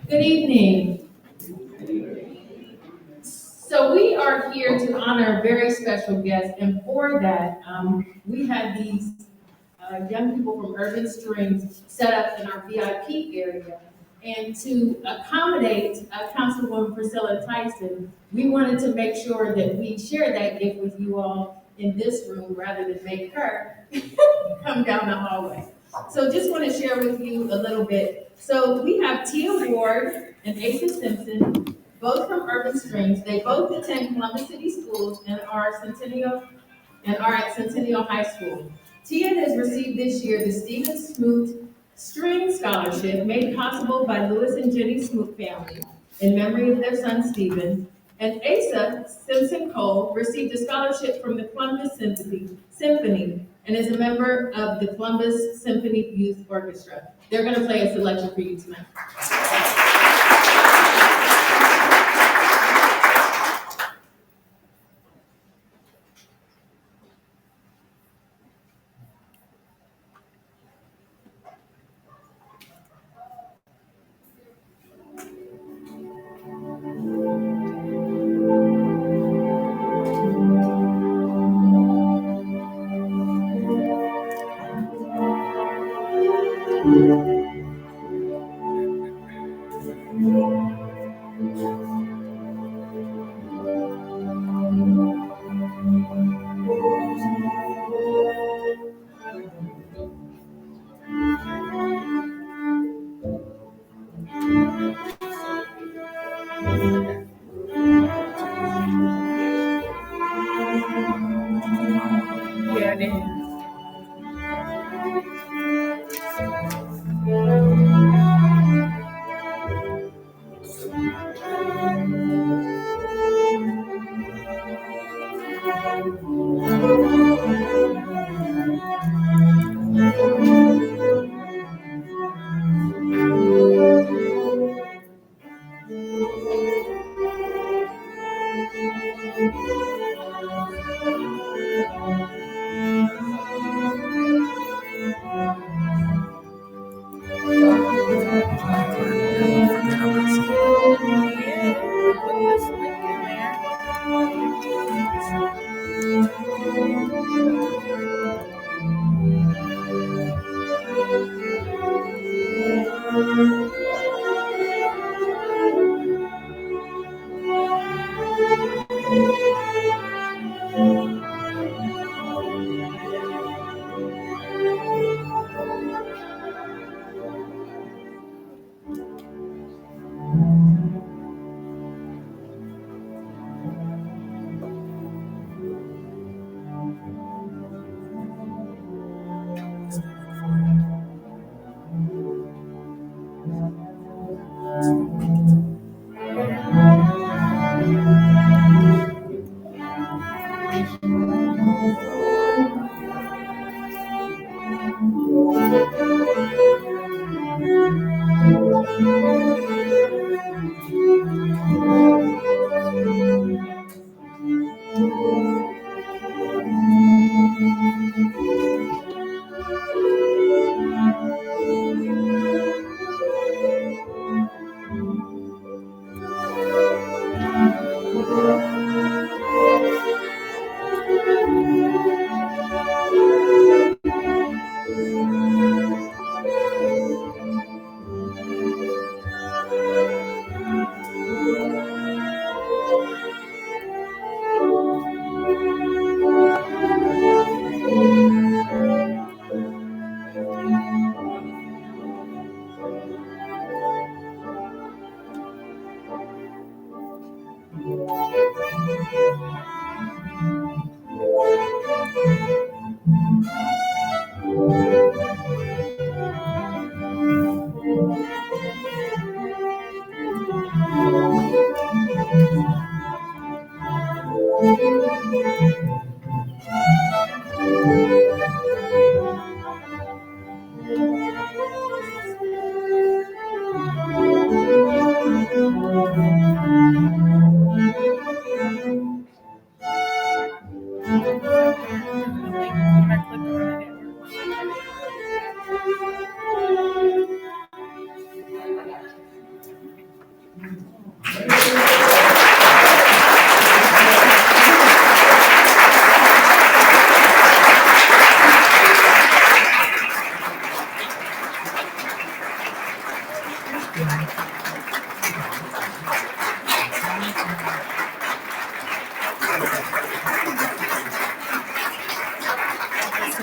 Good evening. So we are here to honor a very special guest, and for that, we had these young people from Urban Strings set up in our VIP area. And to accommodate Councilwoman Priscilla Tyson, we wanted to make sure that we share that gift with you all in this room rather than make her come down the hallway. So just want to share with you a little bit. So we have Tia Ward and Asa Simpson, both from Urban Strings. They both attend Columbus City Schools and are at Centennial High School. Tia has received this year the Stephen Smoot String Scholarship made possible by Louis and Jenny Smoot family in memory of their son Stephen. And Asa Simpson Cole received a scholarship from the Columbus Symphony and is a member of the Columbus Symphony Youth Orchestra. They're going to play a selection for you tonight.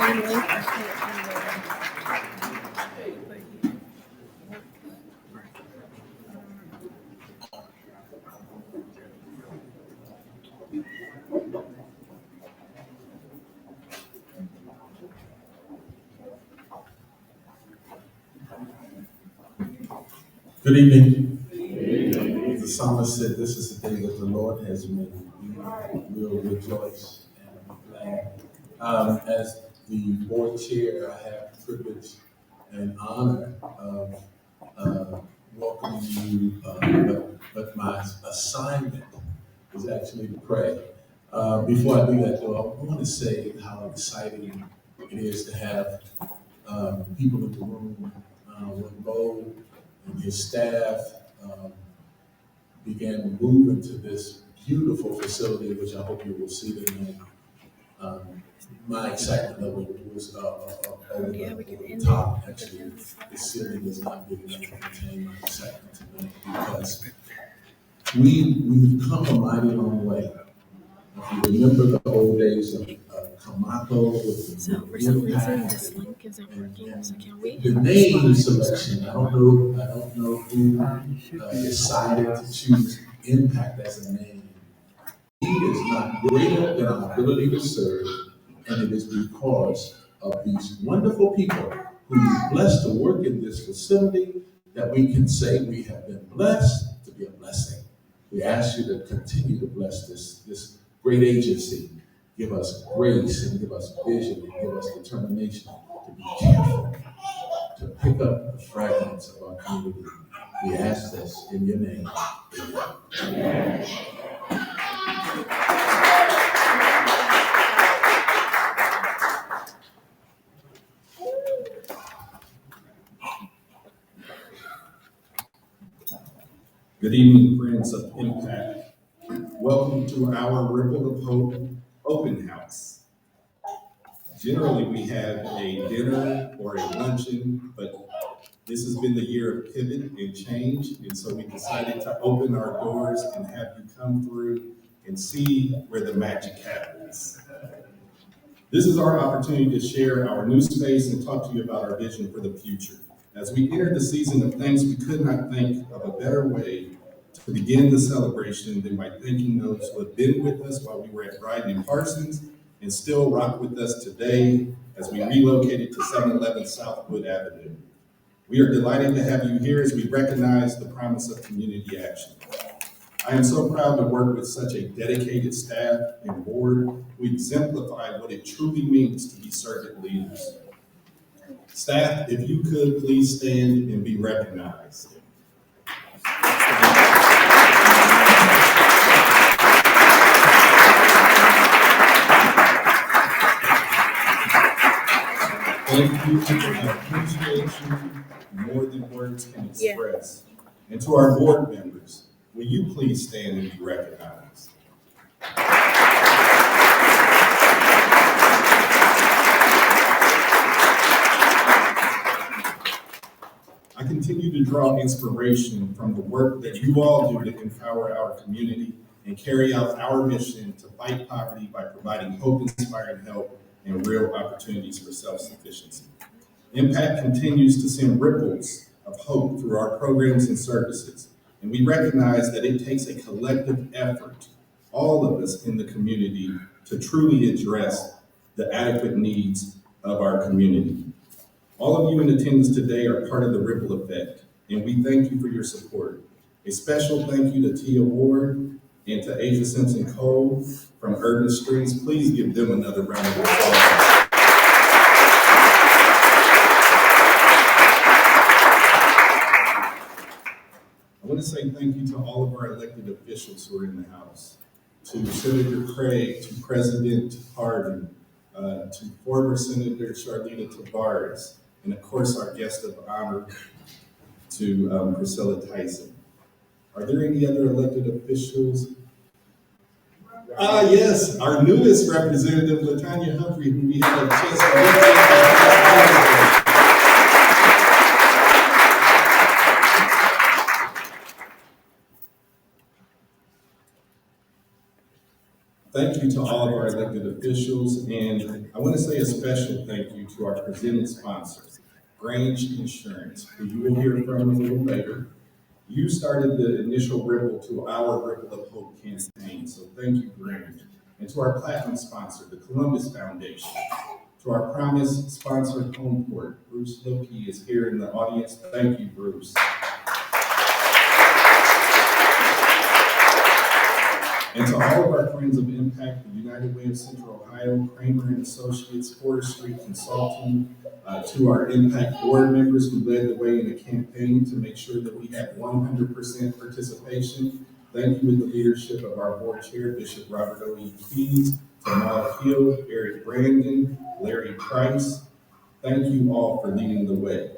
Good evening. The psalmist said, "This is the day that the Lord has made. We will rejoice and be glad." As the board chair, I have the privilege and honor of welcoming you, but my assignment is actually to pray. Before I do that, though, I want to say how exciting it is to have people in the room when Bo and his staff began to move into this beautiful facility, which I hope you will see tonight. My excitement level was over the top. Actually, the ceiling is not big enough to contain my excitement tonight because we've come a mighty long way. If you remember the old days of Kamato with So for some reason this link isn't working, so can we? the name selection, I don't know who decided to choose impact as a name. He is not greater than our ability to serve, and it is because of these wonderful people who are blessed to work in this facility that we can say we have been blessed to be a blessing. We ask you to continue to bless this great agency. Give us grace and give us vision and give us determination to be careful, to pick up the fragments of our community. We ask this in your name. Amen. Good evening, friends of Impact. Welcome to our Ripple of Hope open house. Generally, we have a dinner or a luncheon, but this has been the year of pivot and change, and so we decided to open our doors and have you come through and see where the magic happens. This is our opportunity to share our new space and talk to you about our vision for the future. As we enter the season of thanks, we could not think of a better way to begin the celebration than by thanking those who have been with us while we were at Bryden and Parsons and still rock with us today as we relocated to 711 Southwood Avenue. We are delighted to have you here as we recognize the promise of community action. I am so proud to work with such a dedicated staff and board who exemplify what it truly means to be servant leaders. Staff, if you could please stand and be recognized. Thank you for the appreciation more than words can express. And to our board members, will you please stand and be recognized? I continue to draw inspiration from the work that you all do to empower our community and carry out our mission to fight poverty by providing hope-inspiring help and real opportunities for self-sufficiency. Impact continues to send ripples of hope through our programs and services, and we recognize that it takes a collective effort, all of us in the community, to truly address the adequate needs of our community. All of you in attendance today are part of the ripple effect, and we thank you for your support. A special thank you to Tia Ward and to Asia Simpson Cole from Urban Streets. Please give them another round of applause. I want to say thank you to all of our elected officials who are in the House, to Senator Craig, to President Hardin, to former Senator Charlita Tavares, and of course our guest of honor, to Priscilla Tyson. Are there any other elected officials? Yes, our newest representative, LaTanya Humphrey, who we had a chance to meet. Thank you to all of our elected officials, and I want to say a special thank you to our presenting sponsor, Grange Insurance, who you will hear from a little later. You started the initial Ripple to our Ripple of Hope campaign, so thank you, Grange. And to our platinum sponsor, the Columbus Foundation. To our promise sponsor, Homeport, Bruce Loki is here in the audience. Thank you, Bruce. And to all of our friends of Impact, the United Way of Central Ohio, Kramer and Associates, Forest Street Consulting, to our Impact board members who led the way in a campaign to make sure that we had 100% participation. Thank you with the leadership of our board chair, Bishop Robert O.E. Keys, Tamal Field, Eric Brandon, Larry Price. Thank you all for leading the way.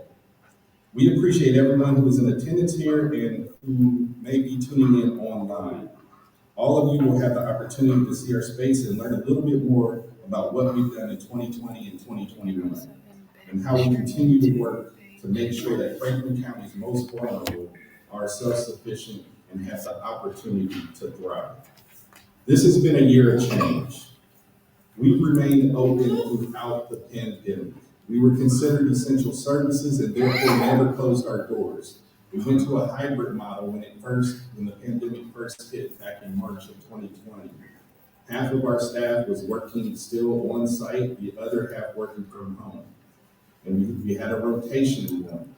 We appreciate everyone who is in attendance here and who may be tuning in online. All of you will have the opportunity to see our space and learn a little bit more about what we've done in 2020 and 2021 and how we continue to work to make sure that Franklin County's most vulnerable are self-sufficient and have the opportunity to thrive. This has been a year of change. We've remained open throughout the pandemic. We were considered essential services and therefore never closed our doors. We went to a hybrid model when the pandemic first hit back in March of 2020. Half of our staff was working still on site, the other half working from home. And we had a rotation going.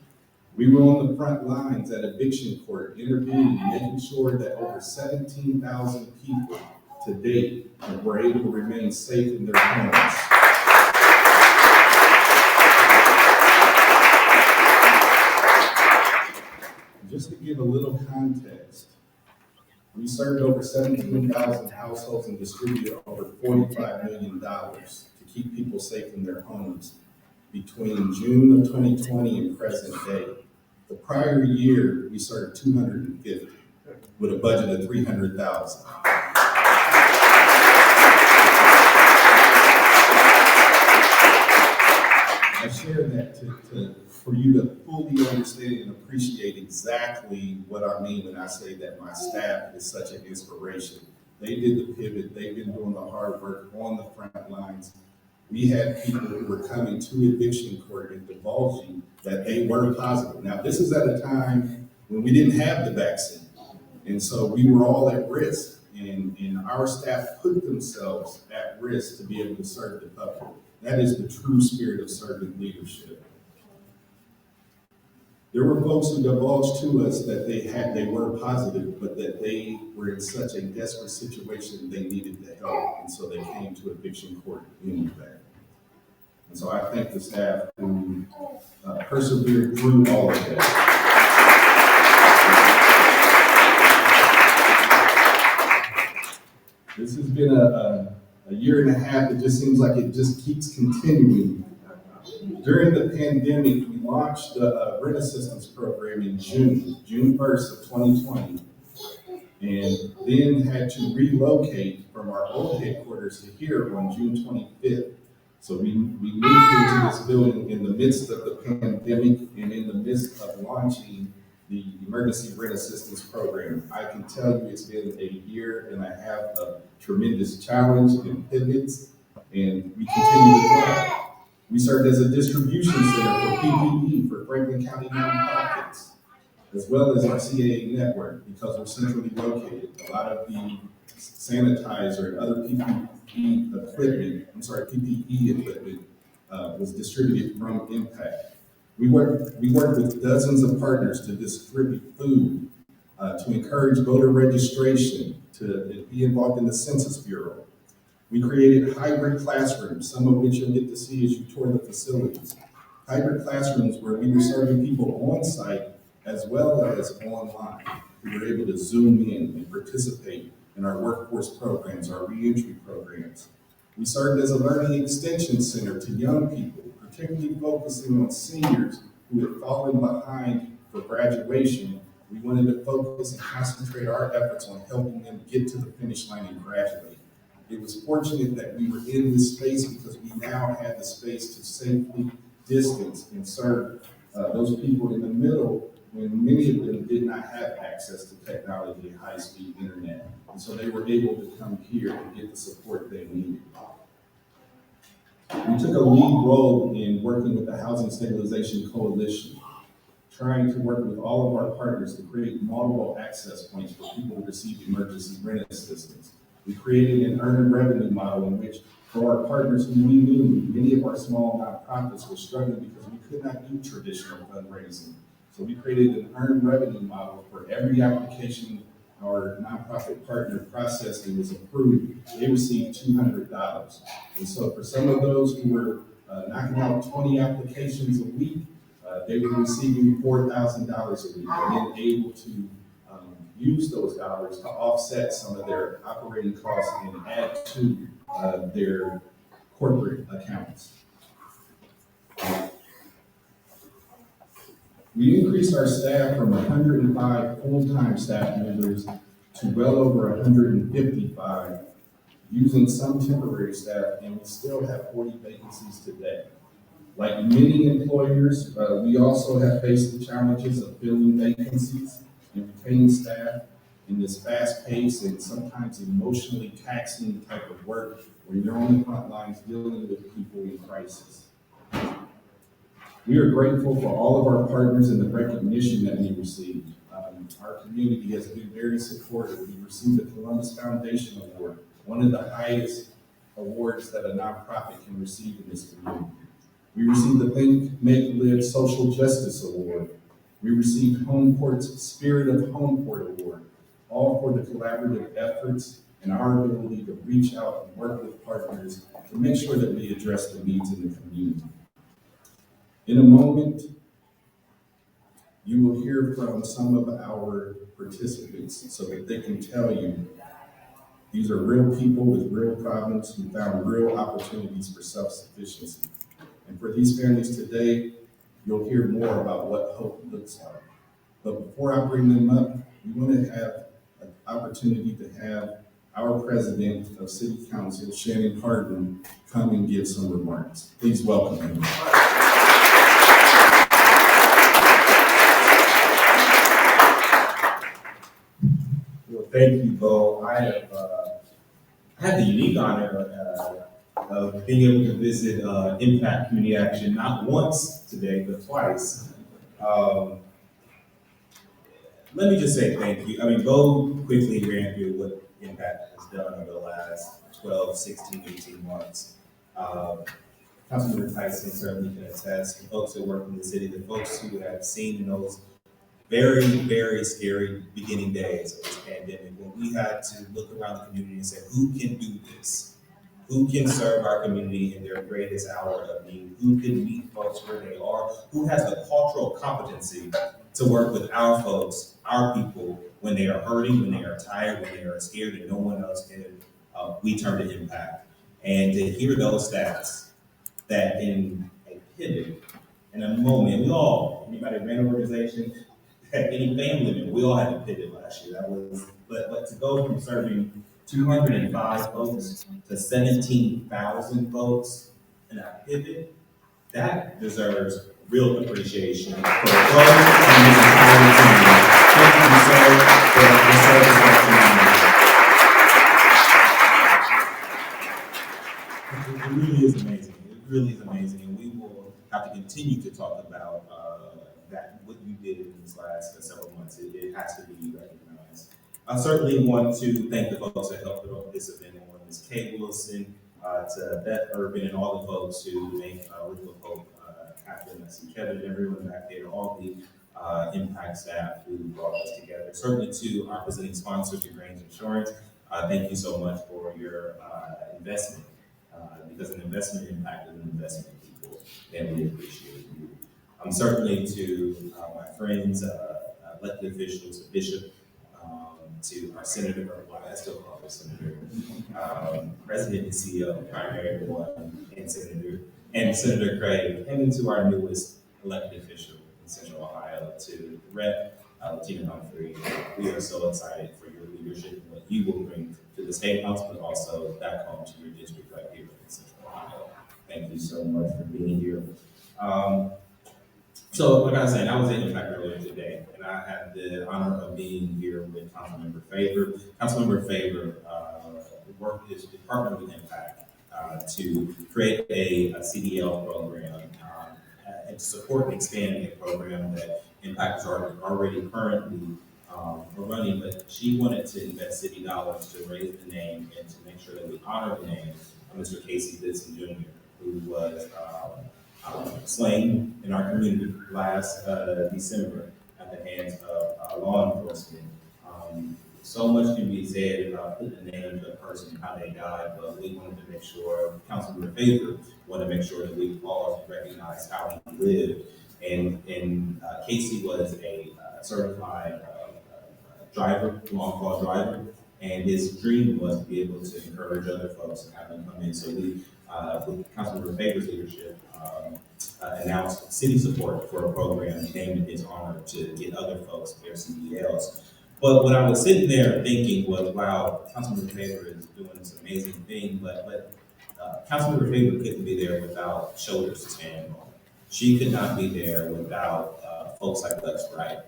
We were on the front lines at eviction court, intervening, making sure that over 17,000 people to date were able to remain safe in their homes. Just to give a little context, we served over 17,000 households and distributed over $45 million to keep people safe in their homes between June of 2020 and present day. The prior year, we served 250 with a budget of 300,000. I share that for you to fully understand and appreciate exactly what I mean when I say that my staff is such an inspiration. They did the pivot, they've been doing the hard work on the front lines. We had people who were coming to eviction court and divulging that they were positive. Now, this is at a time when we didn't have the vaccine. And so we were all at risk, and our staff put themselves at risk to be able to serve the public. That is the true spirit of servant leadership. There were folks who divulged to us that they were positive, but that they were in such a desperate situation they needed the help, and so they came to eviction court anyway. And so I thank the staff who persevered through all of that. This has been a year and a half. It just seems like it just keeps continuing. During the pandemic, we launched the rent assistance program in June 1st of 2020, and then had to relocate from our old headquarters to here on June 25th. So we moved into this building in the midst of the pandemic and in the midst of launching the emergency rent assistance program. I can tell you it's been a year and a half of tremendous challenge and pivots, and we continue to thrive. We served as a distribution center for PPE for Franklin County nonprofits, as well as our CAA network, because we're centrally located. A lot of the sanitizer and other PPE equipment was distributed from Impact. We worked with dozens of partners to distribute food, to encourage voter registration, to be involved in the Census Bureau. We created hybrid classrooms, some of which you'll get to see as you tour the facilities. Hybrid classrooms where we were serving people on site as well as online. We were able to Zoom in and participate in our workforce programs, our reentry programs. We served as a learning extension center to young people, particularly focusing on seniors who had fallen behind for graduation. We wanted to focus and concentrate our efforts on helping them get to the finish line and graduate. It was fortunate that we were in this space because we now had the space to safely distance and serve those people in the middle when many of them did not have access to technology and high-speed internet. And so they were able to come here and get the support they needed. We took a lead role in working with the Housing Stabilization Coalition, trying to work with all of our partners to create multiple access points for people to receive emergency rent assistance. We created an earned revenue model in which, for our partners who we knew, many of our small nonprofits were struggling because we could not do traditional fundraising. So we created an earned revenue model for every application our nonprofit partner processed and was approved. They received $200. And so for some of those who were knocking out 20 applications a week, they were receiving $4,000 a week and then able to use those dollars to offset some of their operating costs and add to their corporate accounts. We increased our staff from 105 full-time staff members to well over 155, using some temporary staff, and we still have 40 vacancies today. Like many employers, we also have faced the challenges of filling vacancies and retaining staff in this fast-paced and sometimes emotionally taxing type of work where you're on the front lines dealing with people in crisis. We are grateful for all of our partners and the recognition that we received. Our community has been very supportive. We received the Columbus Foundation Award, one of the highest awards that a nonprofit can receive in this community. We received the Think, Make, Live Social Justice Award. We received Homeport's Spirit of Homeport Award, all for the collaborative efforts and our ability to reach out and work with partners to make sure that we address the needs in the community. In a moment, you will hear from some of our participants so that they can tell you these are real people with real problems who found real opportunities for self-sufficiency. And for these families today, you'll hear more about what hope looks like. But before I bring them up, we want to have an opportunity to have our president of City Council, Shannon Hardin, come and give some remarks. Please welcome him. Well, thank you, Bo. I have had the unique honor of being able to visit Impact Community Action not once today, but twice. Let me just say thank you. I mean, Bo quickly ran through what Impact has done over the last 12, 16, 18 months. Councilmember Tyson certainly can attest. The folks that work in the city, the folks who have seen in those very, very scary beginning days of this pandemic, when we had to look around the community and say, who can do this? Who can serve our community in their greatest hour of need? Who can meet folks where they are? Who has the cultural competency to work with our folks, our people, when they are hurting, when they are tired, when they are scared and no one else can? We turn to Impact. And to hear those stats, that in a pivot, in a moment, we all, anybody ran an organization, any family member, we all had to pivot last year. That was, but to go from serving 205 folks to 17,000 folks in a pivot, that deserves real appreciation for both and this entire team. Thank you so for the service that you do. It really is amazing. It really is amazing, and we will have to continue to talk about that what you did in these last several months. It has to be recognized. I certainly want to thank the folks that helped put on this event, on Ms. Kay Wilson, to Beth Urban, and all the folks who make Ripple of Hope happen. I see Kevin and everyone back there, all the Impact staff who brought us together. Certainly to our presenting sponsors, DeGrange Insurance. Thank you so much for your investment, because an investment in Impact is an investment in people, and we appreciate you. Certainly to my friends, elected officials, Bishop, to our Senator, well, I still call her Senator, President and CEO, Primary One, and Senator Craig, and to our newest elected official in Central Ohio, to Rep. Tina Humphrey. We are so excited for your leadership and what you will bring to the State House, but also back home to your district right here in Central Ohio. Thank you so much for being here. So, like I was saying, I was in Impact earlier today, and I had the honor of being here with Councilmember Favor. Councilmember Favor worked is partnered with Impact to create a CDL program and to support and expand a program that Impact is already currently running. But she wanted to invest city dollars to raise the name and to make sure that we honor the name of Mr. Casey Dixon Jr., who was slain in our community last December at the hands of law enforcement. So much can be said about putting a name to a person and how they died, but we wanted to make sure, Councilmember Favor wanted to make sure that we pause and recognize how he lived. And Casey was a certified driver, long-haul driver, and his dream was to be able to encourage other folks and have them come in. So we, with Councilmember Favor's leadership, announced city support for a program named in his honor to get other folks their CDLs. But what I was sitting there thinking was, wow, Councilmember Favor is doing this amazing thing, but Councilmember Favor couldn't be there without shoulders to stand on. She could not be there without folks like Lex Wright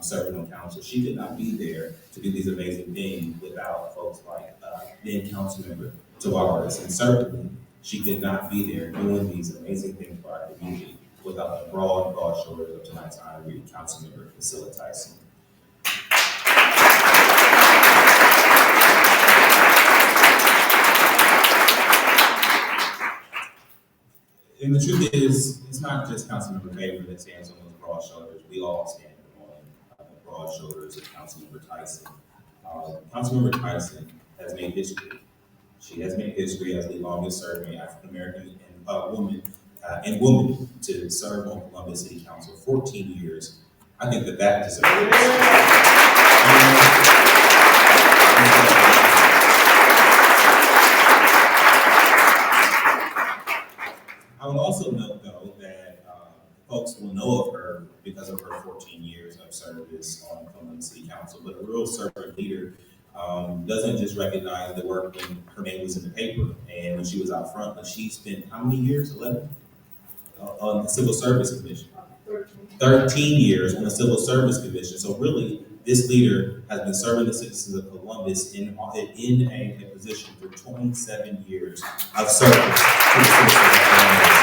serving on council. She could not be there to do these amazing things without folks like then Councilmember Tavares, and certainly she could not be there doing these amazing things for our community without the broad shoulders of tonight's honoree, Councilmember Priscilla Tyson. And the truth is, it's not just Councilmember Favor that stands on those broad shoulders. We all stand on the broad shoulders of Councilmember Tyson. Councilmember Tyson has made history. She has made history as the longest serving African American woman to serve on Columbus City Council 14 years. I think that deserves I would also note, though, that folks will know of her because of her 14 years of service on Columbus City Council, but a real servant leader doesn't just recognize the work when her name was in the paper and when she was out front, but she spent how many years? 11? On the Civil Service Commission. 13 years on the Civil Service Commission. So really, this leader has been serving the citizens of Columbus in a position for 27 years of service to the citizens of Columbus.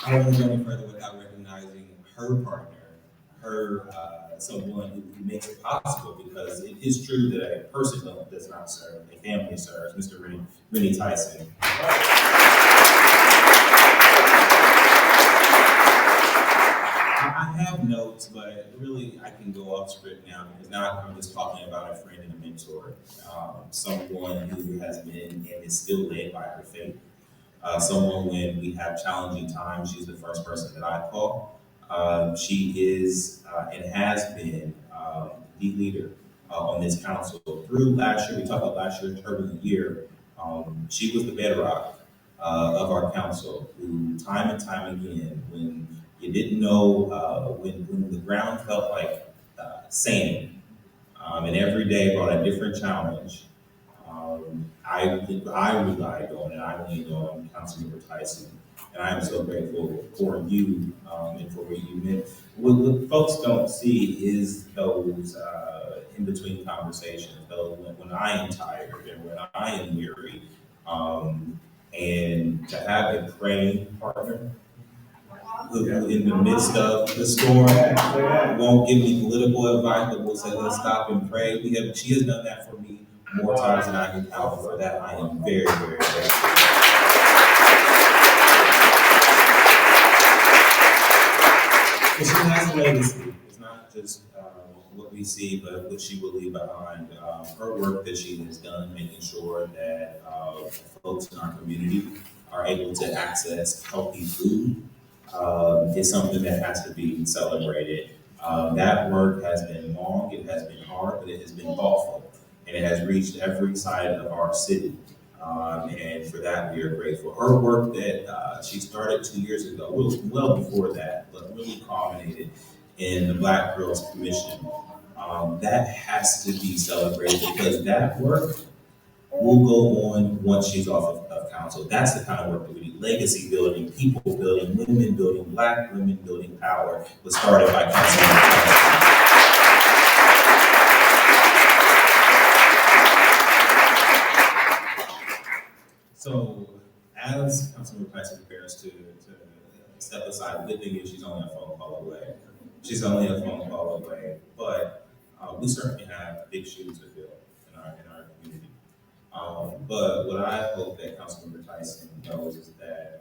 I won't go any further without recognizing her partner, someone who makes it possible, because it is true that a person does not serve, a family serves, Mr. Rennie Tyson. I have notes, but really I can go off script now, because now I'm just talking about a friend and a mentor, someone who has been and is still led by her faith. Someone when we have challenging times, she's the first person that I call. She is and has been the leader on this council. Through last year, we talked about last year's turbulent year, she was the bedrock of our council, who time and time again, when you didn't know, when the ground felt like sand, and every day brought a different challenge, I relied on and I leaned on Councilmember Tyson. And I am so grateful for you and for what you meant. What folks don't see is those in-between conversations, though, when I am tired and when I am weary, and to have a praying partner who in the midst of the storm won't give me political advice, but will say, let's stop and pray. She has done that for me more times than I can count. For that, I am very, very grateful. But she has a legacy. It's not just what we see, but what she will leave behind. Her work that she has done, making sure that folks in our community are able to access healthy food, is something that has to be celebrated. That work has been long, it has been hard, but it has been thoughtful, and it has reached every side of our city. And for that, we are grateful. Her work that she started 2 years ago, well before that, but really culminated in the Black Girls Commission. That has to be celebrated, because that work will go on once she's off of council. That's the kind of work that we do. Legacy building, people building, women building, Black women building power was started by Councilmember. So as Councilmember Tyson prepares to step aside, the good thing is she's only a phone call away. She's only a phone call away, but we certainly have big shoes to fill in our community. But what I hope that Councilmember Tyson knows is that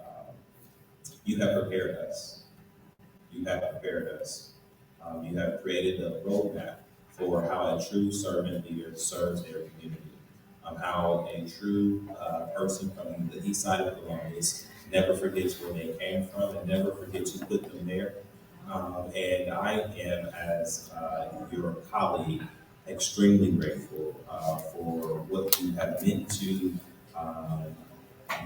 you have prepared us. You have prepared us. You have created a roadmap for how a true servant leader serves their community. How a true person from the east side of Columbus never forgets where they came from and never forgets who put them there. And I am, as your colleague, extremely grateful for what you have meant to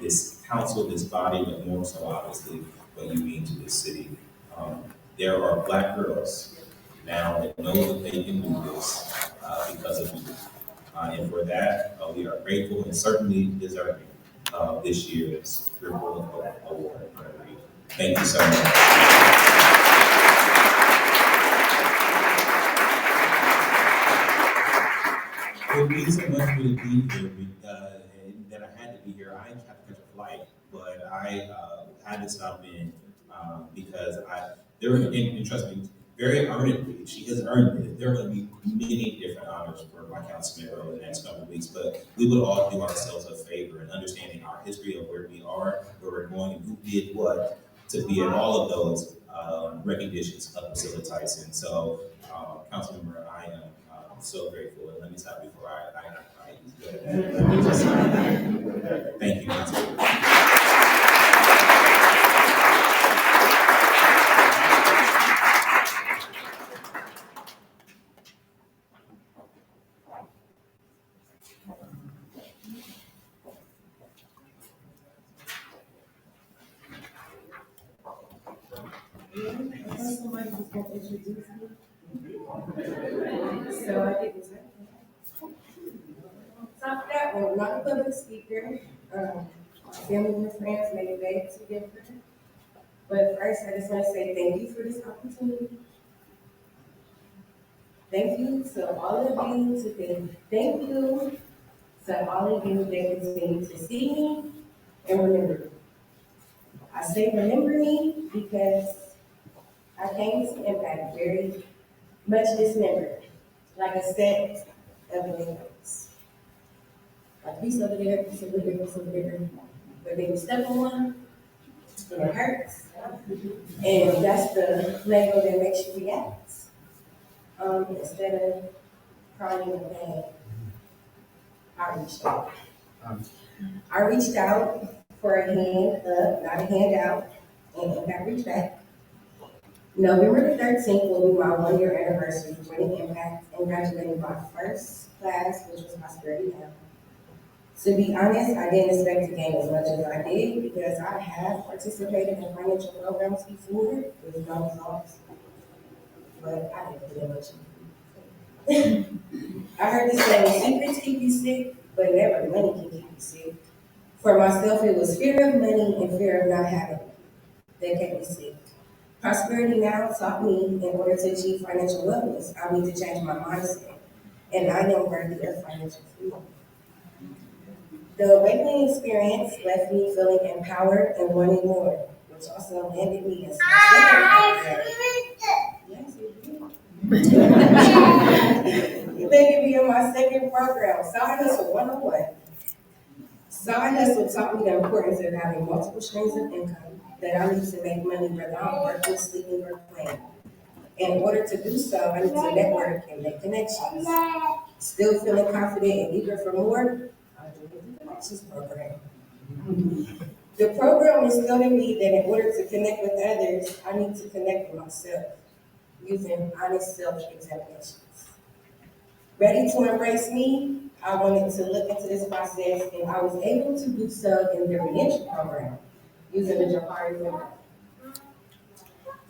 this council, this body, but more so obviously what you mean to this city. There are Black girls now that know that they can do this because of you. And for that, we are grateful and certainly deserving of this year's Ripple of Hope Award. Thank you so much. It means so much for me to be here, and that I had to be here. I had to catch a flight, but I had to stop in because and trust me, very earnestly, she has earned it. There are going to be many different honors for my council member over the next couple of weeks, but we would all do ourselves a favor in understanding our history of where we are, where we're going, and who did what to be in all of those recognitions of Priscilla Tyson. So, council member, I am so grateful. And let me stop before I thank you, council. Somebody was going to introduce me. So I didn't say. Top that one, not a public speaker. Family and friends may beg to differ. But first, I just want to say thank you for this opportunity. Thank you to all of you thank you to all of you that continue to see me and remember me. I say remember me because I came to impact very much dismembered, like a set of nails. A piece over there, piece over there, piece over there. But then you step on one, and it hurts. And that's the Lego that makes you react. Instead of crying in pain, I reached out. I reached out for a hand up, not a hand out, and Impact reached back. November the 13th will be my 1-year anniversary joining Impact and graduating my first class, which was Prosperity Now. To be honest, I didn't expect to gain as much as I did because I have participated in financial programs before with no results. But I didn't put in much. I heard this saying, secrets keep you sick, but never money can keep you sick. For myself, it was fear of money and fear of not having it that kept me sick. Prosperity Now taught me in order to achieve financial wellness, I need to change my mindset. And I am worthy of financial freedom. The awakening experience left me feeling empowered and wanting more, which also landed me as my second Yes, it did. It landed me in my second program, Side Hustle 101. Side Hustle taught me the importance of having multiple streams of income, that I need to make money whether I'm working, sleeping, or playing. In order to do so, I need to network and make connections. Still feeling confident and eager for more? I do the Connections program. The program instilled in me that in order to connect with others, I need to connect with myself using honest self-examinations. Ready to embrace me? I wanted to look into this process, and I was able to do so in the reentry program using the Jahari framework.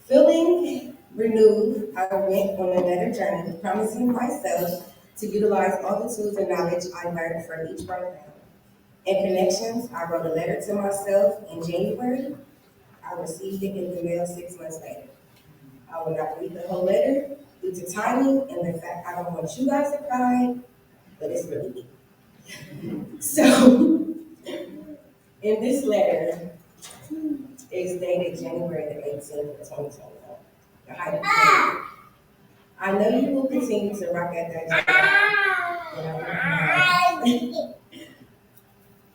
Feeling renewed, I went on another journey, promising myself to utilize all the tools and knowledge I learned from each program In connections, I wrote a letter to myself in January. I received it in the mail 6 months later. I will not read the whole letter due to timing and the fact I don't want you guys to cry, but it's really me. So, in this letter, it's dated January the 18th of 2021. The height of the I know you will continue to rock at that job. And I will.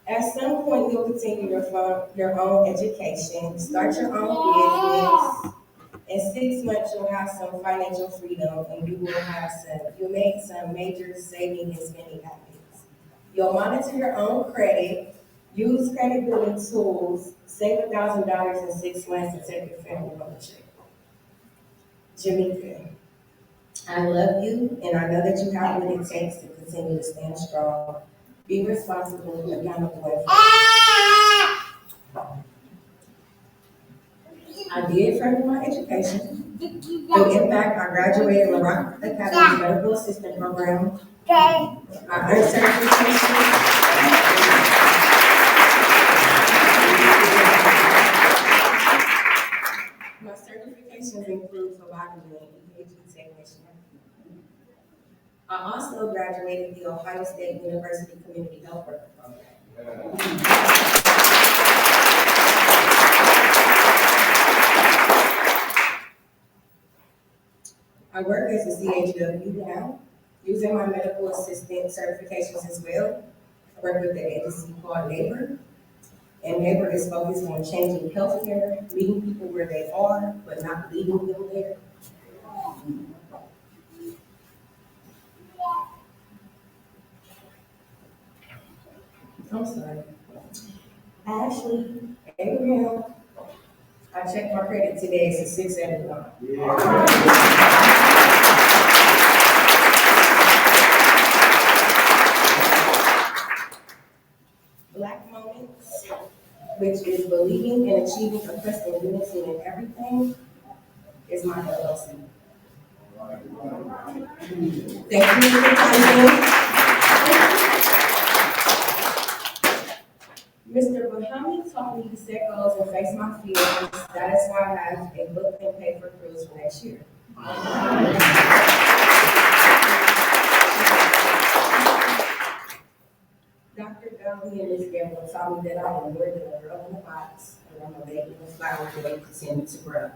At some point, you'll continue your own education, start your own business. In 6 months, you'll have some financial freedom and you'll make some major saving and spending habits. You'll monitor your own credit, use credit building tools, save $1,000 in 6 months and take your family on a trip. Jamaica, I love you and I know that you have what it takes to continue to stand strong, be responsible, accountable, and I did further my education. Through Impact, I graduated LaRock Academy's Medical Assistant Program. I earned certification. My certifications include phlebotomy and EKG technician. I also graduated the Ohio State University Community Health Worker Program. I work as a CHW now, using my medical assistant certifications as well. I work with an agency called NEIGHBOR, and NEIGHBOR is focused on changing healthcare, meeting people where they are, but not leaving them there. I'm sorry. Ashley, Abraham, I checked my credit today, it's a 671. Black Moments, which is believing and achieving a personal unity in everything, is my LLC. Thank you for coming. Mr. Bahami taught me to set goals and face my fears. That is why I have a book and paper cruise for next year. Dr. Dowley and Ms. Gamble taught me that I am more than a girl in the box, and I'm a lady in the flower that they continue to grow.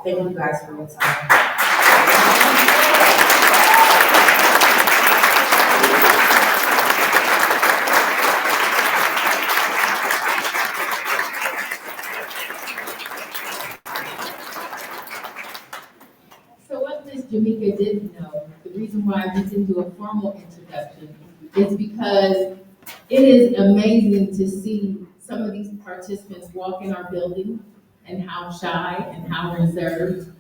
Thank you guys for your time. So what Ms. Jamaica didn't know, the reason why I didn't do a formal introduction is because it is amazing to see some of these participants walk in our building and how shy and how reserved,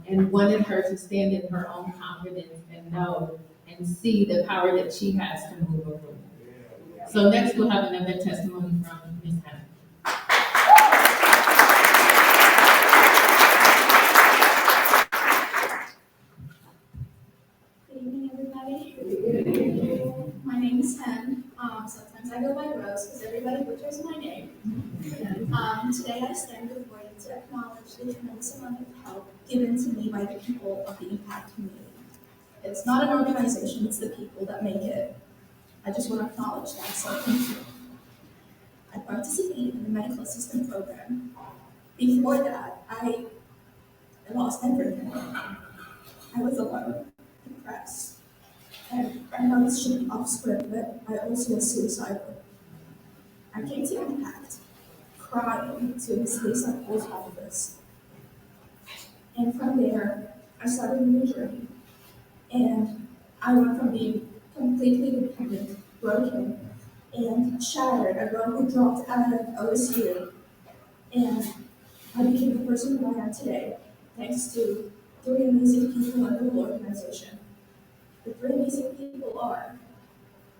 and wanted her to stand in her own confidence and know and see the power that she has to move a room. So next we'll have another testimony from Ms. Hannah. Good evening, everybody. My name is Hen. Sometimes I go by Rose because everybody butchers my name. Today I stand before you to acknowledge the tremendous amount of help given to me by the people of the Impact community. It's not an organization, it's the people that make it. I just want to acknowledge that, so thank you. I participated in the medical assistant program. Before that, I lost everything. I was alone, depressed. And I know this should be off script, but I also was suicidal. I came to Impact, crying to Ms. Lisa Cole's office. And from there, I started a new journey. And I went from being completely dependent, broken, and shattered, a girl who dropped out of OSU. And I became the person who I am today, thanks to 3 amazing people in the whole organization. The 3 amazing people are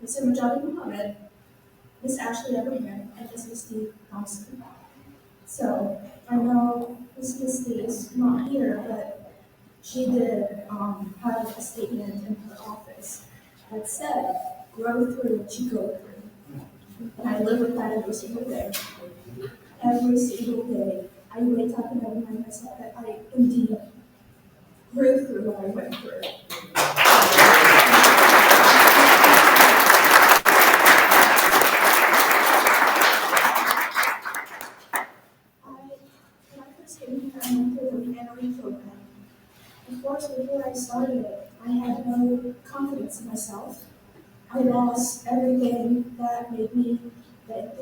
Mr. Majadi Muhammad, Miss Ashley Abraham, and Miss Misty Thompson. So I know Miss Misty is not here, but she did have a statement in her office that said grow through what you go through. And I live with that every single day. Every single day, I wake up and I remind myself that I indeed grew through what I went through. When I first came here, I went through the NRE program. Of course, before I started it, I had no confidence in myself. I lost everything that made me the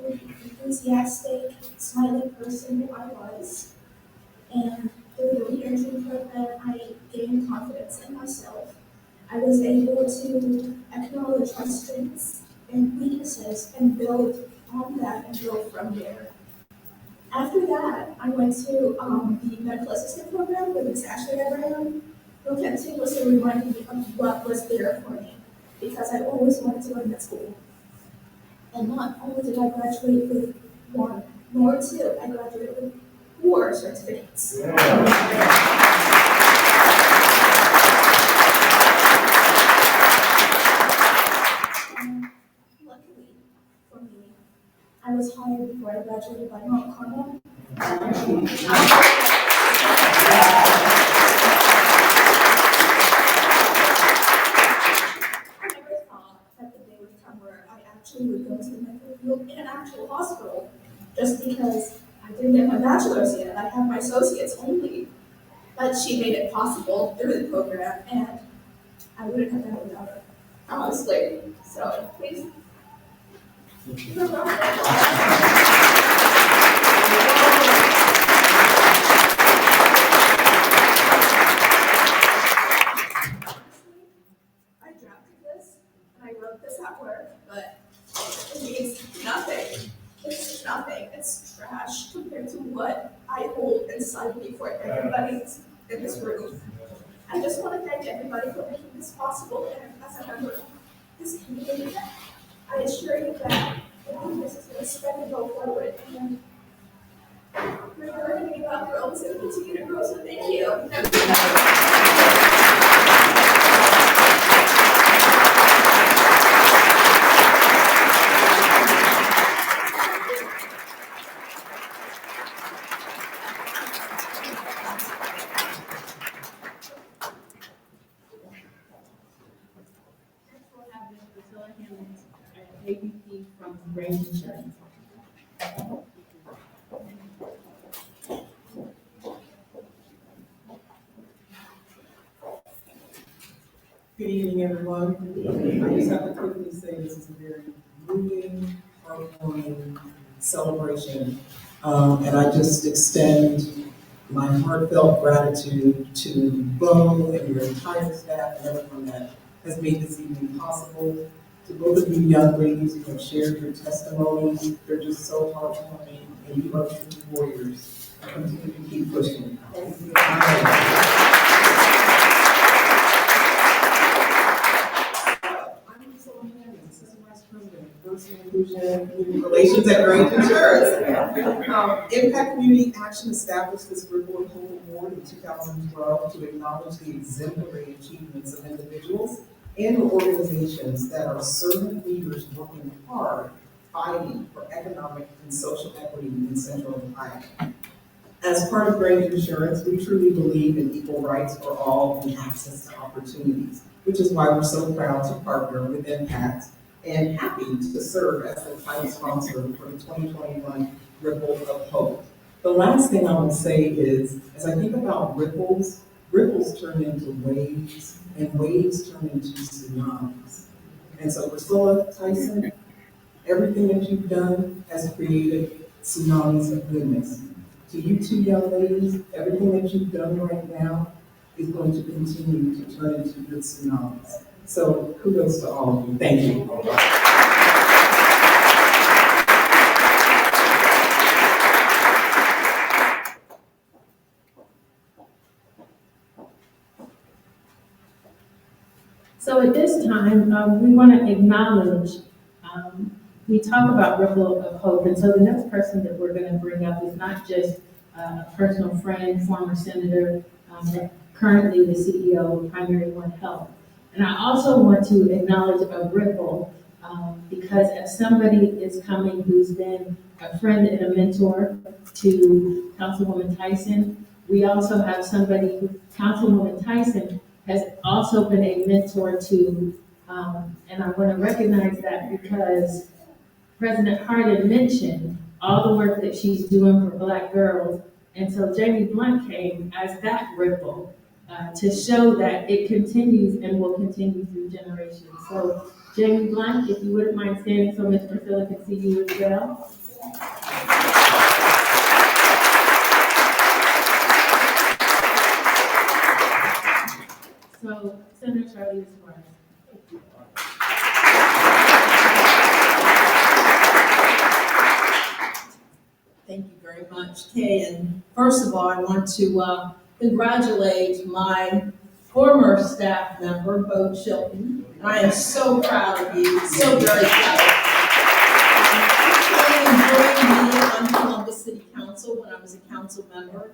enthusiastic, smiling person who I was. And through the re-entry program, I gained confidence in myself. I was able to acknowledge my strengths and weaknesses and build on that and grow from there. After that, I went to the medical assistant program with Ms. Ashley Abraham, who continuously reminded me of what was there for me, because I always wanted to go to med school. And not only did I graduate with one, nor two, I graduated with 4 certificates. Luckily for me, I was hired before I graduated by Mount Carmel. I never thought that the day would come where I actually would go to the medical field in an actual hospital, just because I didn't get my bachelor's yet. I have my associates only. But she made it possible through the program, and I wouldn't have done it without her, honestly. So please. I drafted this and I wrote this at work, but it means nothing. It's nothing. It's trash compared to what I hold inside me for everybody in this room. I just want to thank everybody for making this possible, and as a member of this community, I assure you that this is going to spread and go forward. And we're learning about growth and continue to grow, so thank you. ABP from Range Insurance. Good evening, everyone. I just have to quickly say this is a very moving, heartwarming celebration. And I just extend my heartfelt gratitude to Bo and your entire staff and everyone that has made this evening possible. To both of you young ladies who have shared your testimonies, they're just so heartwarming, and you are true warriors. Continue to keep pushing. Inclusion, Relations at Range Insurance. Impact Community Action established this Ripple of Hope Award in 2012 to acknowledge the exemplary achievements of individuals and organizations that are servant leaders working hard, fighting for economic and social equity in Central Ohio. As part of Range Insurance, we truly believe in equal rights for all and access to opportunities, which is why we're so proud to partner with Impact and happy to serve as the title sponsor for the 2021 Ripple of Hope. The last thing I will say is, as I think about ripples, ripples turn into waves, and waves turn into tsunamis. And so Priscilla Tyson, everything that you've done has created tsunamis of goodness. To you two young ladies, everything that you've done right now is going to continue to turn into good tsunamis. So kudos to all of you. Thank you. So at this time, we want to acknowledge, we talk about Ripple of Hope, and so the next person that we're going to bring up is not just a personal friend, former senator, but currently the CEO of Primary One Health. And I also want to acknowledge a ripple because if somebody is coming who's been a friend and a mentor to Councilwoman Tyson, we also have somebody who, Councilwoman Tyson has also been a mentor to, and I want to recognize that because President Hardin mentioned all the work that she's doing for Black girls. And so Jamie Blunt came as that ripple to show that it continues and will continue through generations. So Jamie Blunt, if you wouldn't mind standing so Ms. Priscilla can see you as well. So Senator Charlie Suarez. Thank you very much, Kay. And first of all, I want to congratulate my former staff member, Bo Chilton. I am so proud of you, so very proud. He joined me on Columbus City Council when I was a council member.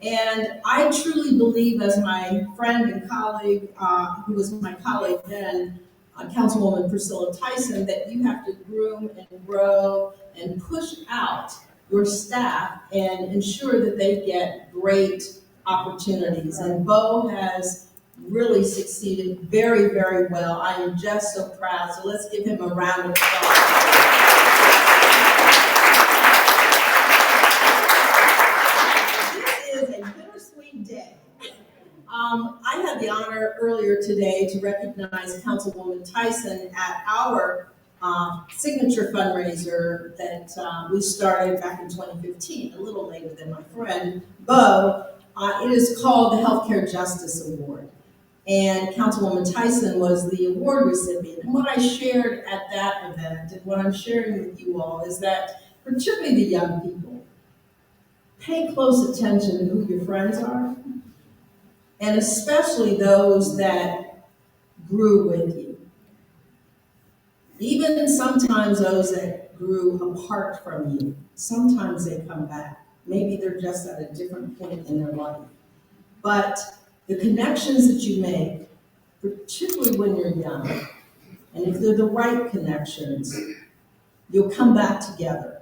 And I truly believe, as my friend and colleague, who was my colleague then, Councilwoman Priscilla Tyson, that you have to groom and grow and push out your staff and ensure that they get great opportunities. And Bo has really succeeded very, very well. I am just so proud. So let's give him a round of applause. This is a bittersweet day. I had the honor earlier today to recognize Councilwoman Tyson at our signature fundraiser that we started back in 2015, a little later than my friend Bo. It is called the Healthcare Justice Award. And Councilwoman Tyson was the award recipient. And what I shared at that event, and what I'm sharing with you all, is that particularly the young people, pay close attention to who your friends are, and especially those that grew with you. Even sometimes those that grew apart from you, sometimes they come back. Maybe they're just at a different point in their life. But the connections that you make, particularly when you're young, and if they're the right connections, you'll come back together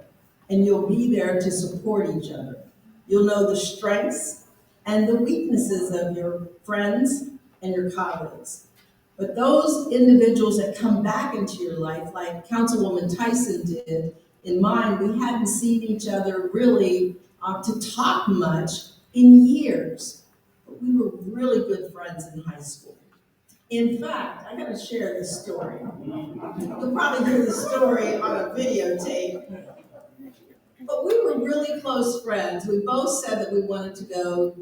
and you'll be there to support each other. You'll know the strengths and the weaknesses of your friends and your colleagues. But those individuals that come back into your life, like Councilwoman Tyson did in mine, we hadn't seen each other really to talk much in years. But we were really good friends in high school. In fact, I gotta share this story. You'll probably hear the story on a videotape. But we were really close friends. We both said that we wanted to go,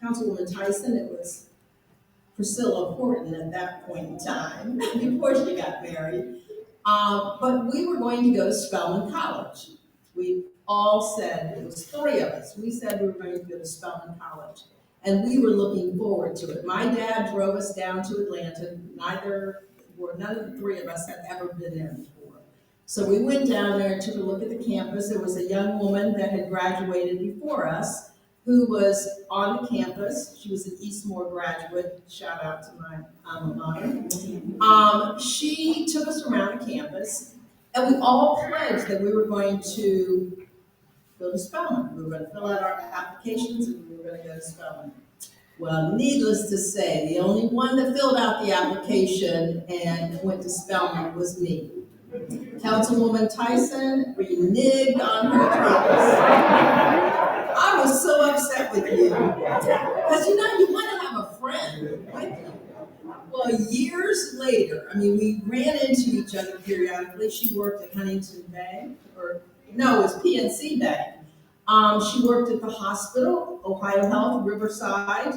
Councilwoman Tyson, it was Priscilla Horton at that point in time, before she got married. But we were going to go to Spelman College. We all said, it was three of us, we said we were going to go to Spelman College. And we were looking forward to it. My dad drove us down to Atlanta. None of the three of us had ever been there before. So we went down there and took a look at the campus. There was a young woman that had graduated before us who was on the campus. She was an Eastmore graduate. Shout out to my alma mater. She took us around the campus, and we all pledged that we were going to go to Spelman. We were going to fill out our applications, and we were going to go to Spelman. Well, needless to say, the only one that filled out the application and went to Spelman was me. Councilwoman Tyson reneged on her promise. I was so upset with you. Because you want to have a friend with you. Well, years later, we ran into each other periodically. She worked at Huntington Bank, it was PNC Bank. She worked at the hospital, Ohio Health, Riverside.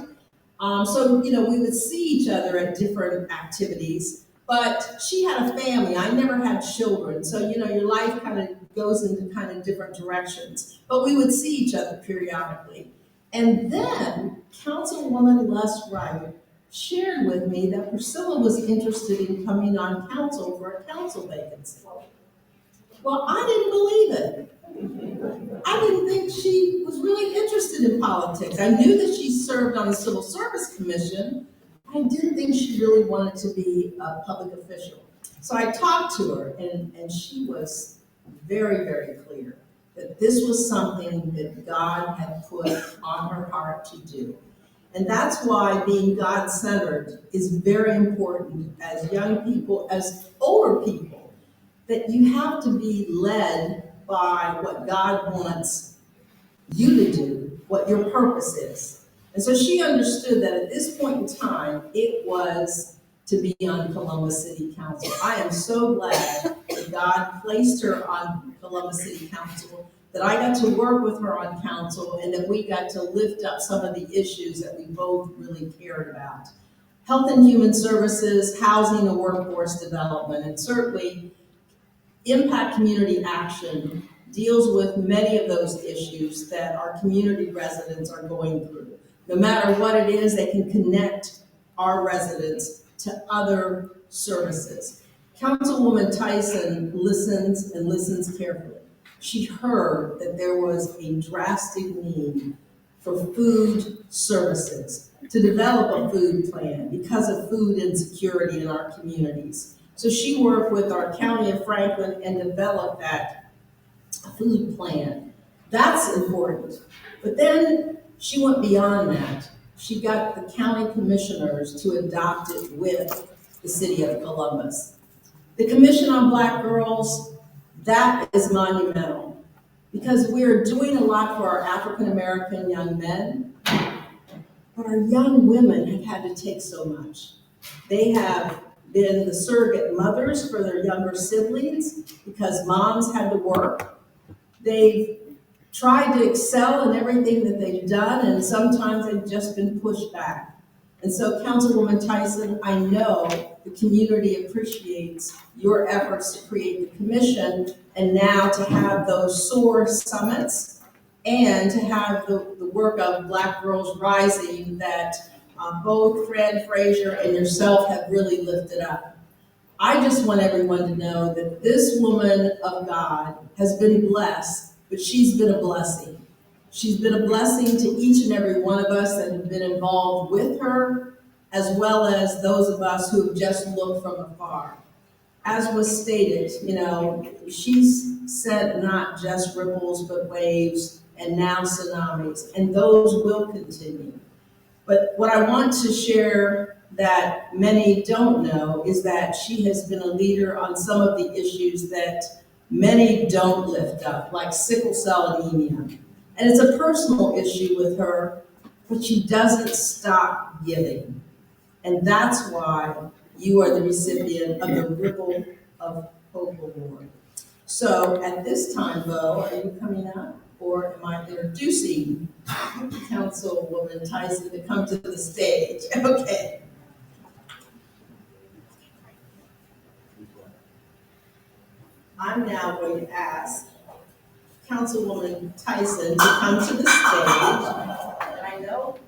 So we would see each other at different activities. But she had a family. I never had children. So, your life kind of goes into kind of different directions. But we would see each other periodically. And then Councilwoman Les Wright shared with me that Priscilla was interested in coming on council for a council vacancy. Well, I didn't believe it. I didn't think she was really interested in politics. I knew that she served on the Civil Service Commission. I didn't think she really wanted to be a public official. So I talked to her, and she was very, very clear that this was something that God had put on her heart to do. And that's why being God-centered is very important as young people, as older people, that you have to be led by what God wants you to do, what your purpose is. And so she understood that at this point in time, it was to be on Columbus City Council. I am so glad that God placed her on Columbus City Council, that I got to work with her on council, and that we got to lift up some of the issues that we both really cared about. Health and Human Services, housing and workforce development, and certainly Impact Community Action deals with many of those issues that our community residents are going through. No matter what it is, they can connect our residents to other services. Councilwoman Tyson listens and listens carefully. She heard that there was a drastic need for food services, to develop a food plan because of food insecurity in our communities. So she worked with our County of Franklin and developed that food plan. That's important. But then she went beyond that. She got the county commissioners to adopt it with the city of Columbus. The Commission on Black Girls, that is monumental, because we're doing a lot for our African-American young men, but our young women have had to take so much. They have been the surrogate mothers for their younger siblings because moms had to work. They've tried to excel in everything that they've done, and sometimes they've just been pushed back. And so, Councilwoman Tyson, I know the community appreciates your efforts to create the commission, and now to have those SOAR summits, and to have the work of Black Girls Rising that both Fran Frazier and yourself have really lifted up. I just want everyone to know that this woman of God has been blessed, but she's been a blessing. She's been a blessing to each and every one of us that have been involved with her, as well as those of us who have just looked from afar. As was stated, she's sent not just ripples, but waves, and now tsunamis, and those will continue. But what I want to share that many don't know is that she has been a leader on some of the issues that many don't lift up, like sickle cell anemia. And it's a personal issue with her, but she doesn't stop giving. And that's why you are the recipient of the Ripple of Hope Award. So at this time, Bo, are you coming up? Or am I introducing Councilwoman Tyson to come to the stage? Okay. I'm now going to ask Councilwoman Tyson to come to the stage. And I know.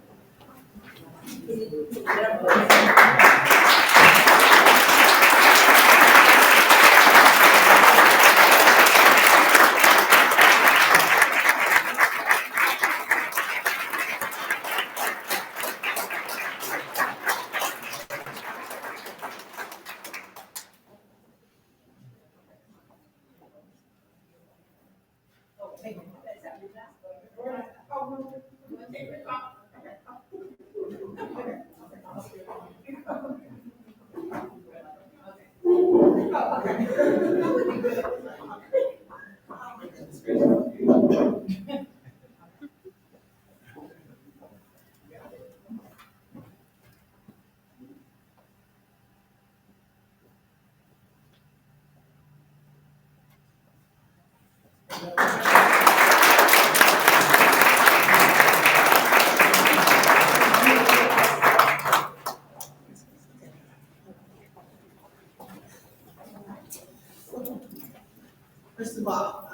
First of all,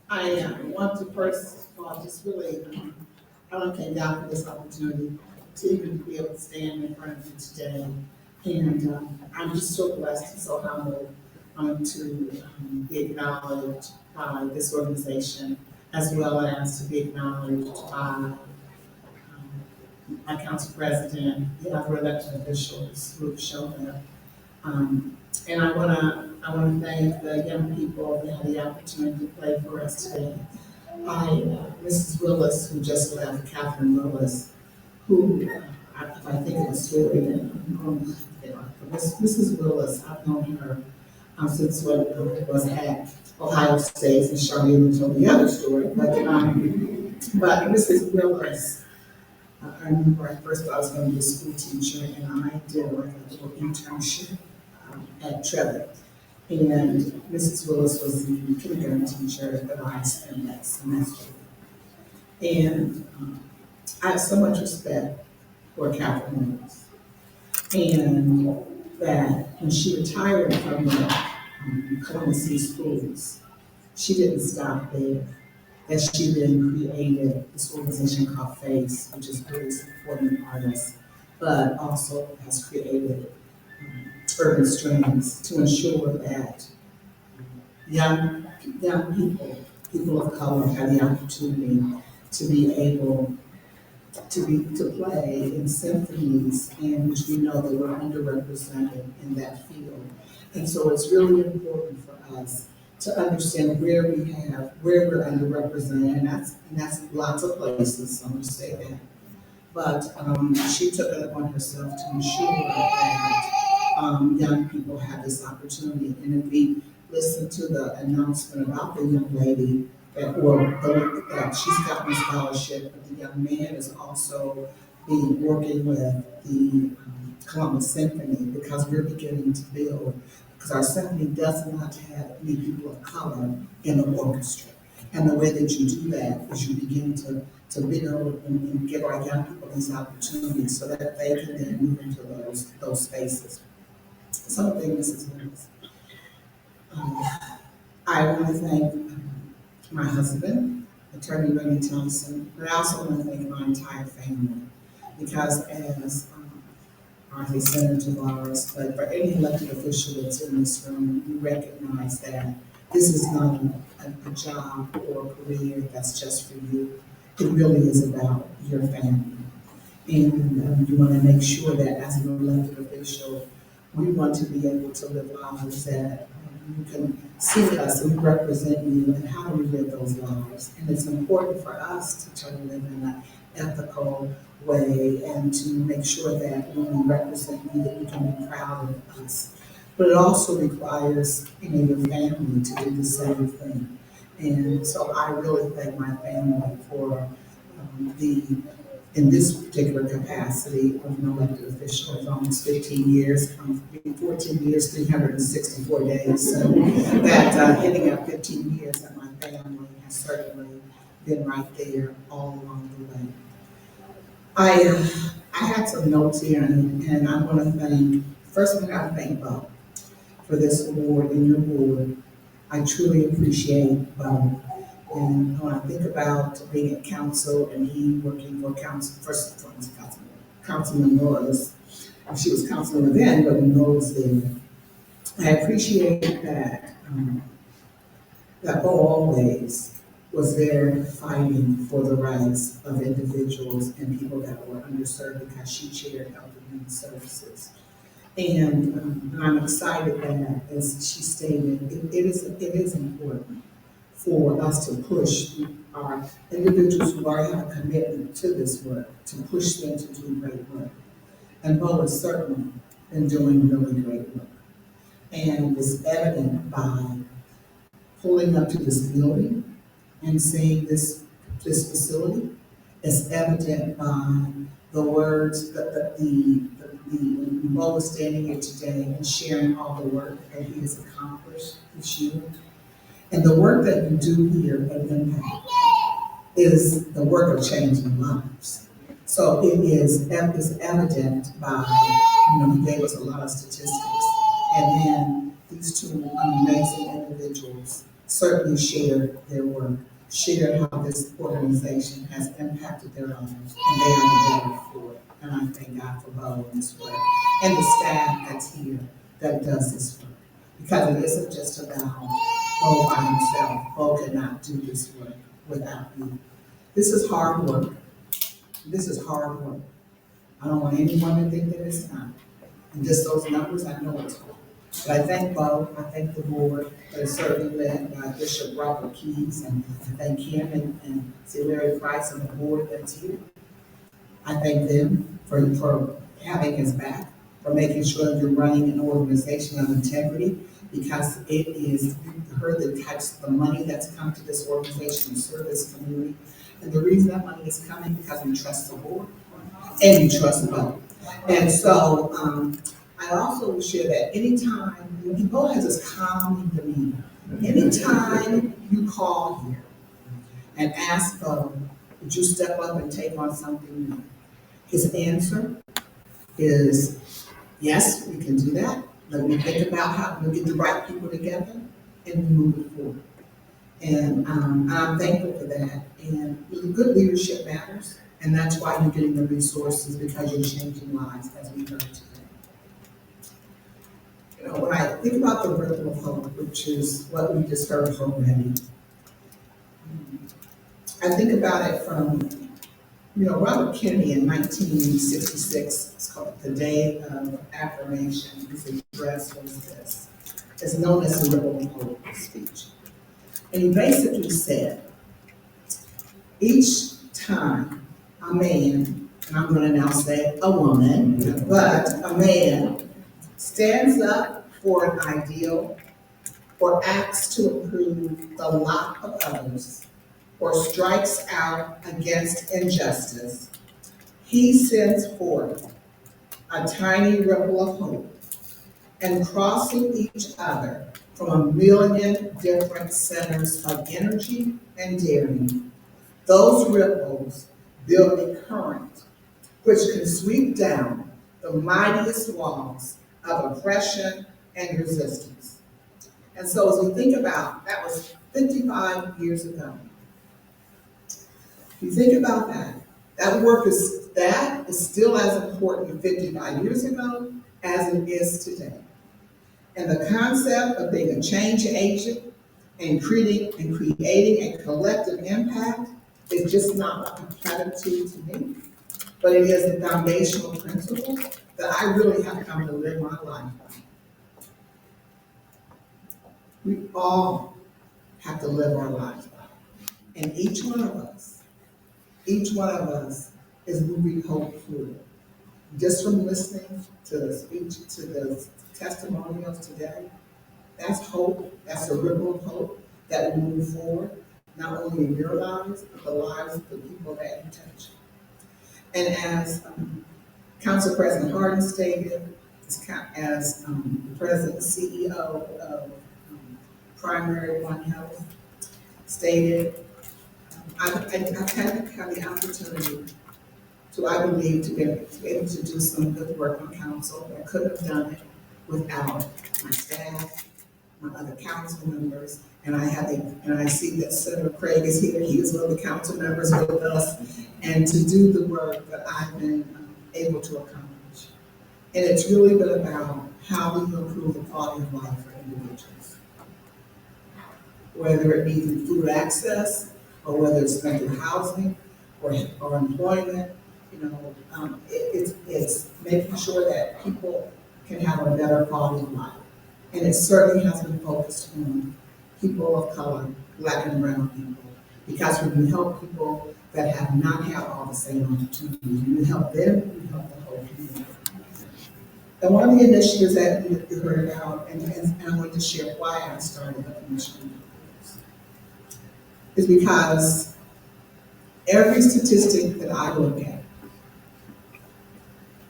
I want to first of all just really, I want to thank God for this opportunity to even be able to stand in front of you today. And I'm just so blessed and so humbled to be acknowledged by this organization, as well as to be acknowledged by my council president, the other elected officials who have shown up And I wanna thank the young people that had the opportunity to play for us today. Mrs. Willis, who just left, Catherine Willis, who, if I think of a story, then I'm going to think of it. Mrs. Willis, I've known her since when I was at Ohio State, and Charlene told the other story, but Mrs. Willis, I remember at first I was going to be a school teacher, and I did like a little internship at Trevor. And Mrs. Willis was the kindergarten teacher that I spent that semester. And I have so much respect for Catherine Willis. And that when she retired from the Columbus schools, she didn't stop there. That she then created this organization called FACE, which is really supporting artists, but also has created urban streams to ensure that young people of color have the opportunity to be able to play in symphonies, and which we know that we're underrepresented in that field. And so it's really important for us to understand where we're underrepresented, and that's lots of places, so I'm gonna say that. But she took it upon herself to ensure that young people have this opportunity. And if we listen to the announcement about the young lady that she's gotten a scholarship, but the young man is also working with the Columbus Symphony, because we're beginning to build, because our symphony does not have any people of color in the orchestra. And the way that you do that is you begin to build and give our young people these opportunities so that they can then move into those spaces. Something, Mrs. Willis. I want to thank my husband, Attorney Rennie Thompson, but I also want to thank my entire family, because as Arthur Senator Tavares, but for any elected official that's in this room, you recognize that this is not a job or a career that's just for you. It really is about your family. And you want to make sure that as an elected official, we want to be able to live lives that you can see us and represent you, and how do we live those lives. And it's important for us to try to live in an ethical way and to make sure that when we represent you, that you can be proud of us. But it also requires, your family to do the same thing. And so I really thank my family for in this particular capacity of an elected official of almost 15 years, 14 years, 364 days. So that hitting up 15 years, that my family has certainly been right there all along the way. I had some notes here, and I want to first I got to thank Bo for this award and your board. I truly appreciate Bo. And when I think about being at council and he working for council, Councilman Norris, she was councilman then, but Bo was there. I appreciate that, that Bo always was there fighting for the rights of individuals and people that were underserved, because she chaired Health and Human Services. And I'm excited that, as she stated, it is important for us to push our individuals who already have a commitment to this work, to push them to do great work. And Bo has certainly been doing really great work. And it's evident by pulling up to this building and seeing this facility. It's evident by the words that Bo is standing here today and sharing all the work that he has accomplished this year. And the work that you do here at Impact is the work of changing lives. So it is evident by, he gave us a lot of statistics. And then these two amazing individuals certainly shared their work, shared how this organization has impacted their lives, and they are the better for it. And I thank God for Bo and this work, and the staff that's here that does this work. Because it isn't just about Bo by himself. Bo cannot do this work without you. This is hard work. This is hard work. I don't want anyone to think that it's not. And just those numbers, I know it's hard. But I thank Bo, I thank the board, that is certainly led by Bishop Robert Keys, and I thank him and see Larry Price and the board that's here. I thank them for having his back, for making sure you're running an organization of integrity, because it is, you heard the types of the money that's come to this organization to serve this community. And the reason that money is coming, because we trust the board and we trust Bo. And so, I also will share that anytime, Bo has this calming demeanor. Anytime you call here and ask Bo, would you step up and take on something new? His answer is, yes, we can do that. Let me think about how we get the right people together and we move it forward. And I'm thankful for that. And good leadership matters. And that's why you're getting the resources, because you're changing lives, as we heard today. You know, when I think about the ripple of hope, which is what we just heard already, I think about it from, you know, Robert Kennedy in 1966, it's called the Day of Affirmation. His address was this. It's known as the Ripple of Hope speech. And he basically said, each time a man, and I'm going to now say a woman, but a man stands up for an ideal or acts to improve the lot of others or strikes out against injustice, he sends forth a tiny ripple of hope, and crossing each other from a million different centers of energy and daring, those ripples build a current which can sweep down the mightiest walls of oppression and resistance. And so as we think about, that was 55 years ago. If you think about that, that is still as important 55 years ago as it is today. And the concept of being a change agent and creating a collective impact is just not a platitude to me, but it is a foundational principle that I really have come to live my life by. We all have to live our lives by. And each one of us is moving hope forward. Just from listening to the speech, to the testimonials today, that's hope, that's a ripple of hope that will move forward, not only in your lives, but the lives of the people that you touch. And as Council President Harden stated, as the President and CEO of Primary One Health stated, I've had the opportunity to, I believe, to be able to do some good work on council. I couldn't have done it without my staff, my other council members, and I see that Senator Craig is here. He is one of the council members with us, and to do the work that I've been able to accomplish. And it's really been about how we can improve the quality of life for individuals, whether it be through food access, or whether it's mental housing, or employment. You know, it's making sure that people can have a better quality of life. And it certainly has been focused on people of color, Black and brown people, because when you help people that have not had all the same opportunities, you help them, you help the whole community. And one of the initiatives that you heard about, and I wanted to share why I started the commission, is because every statistic that I look at,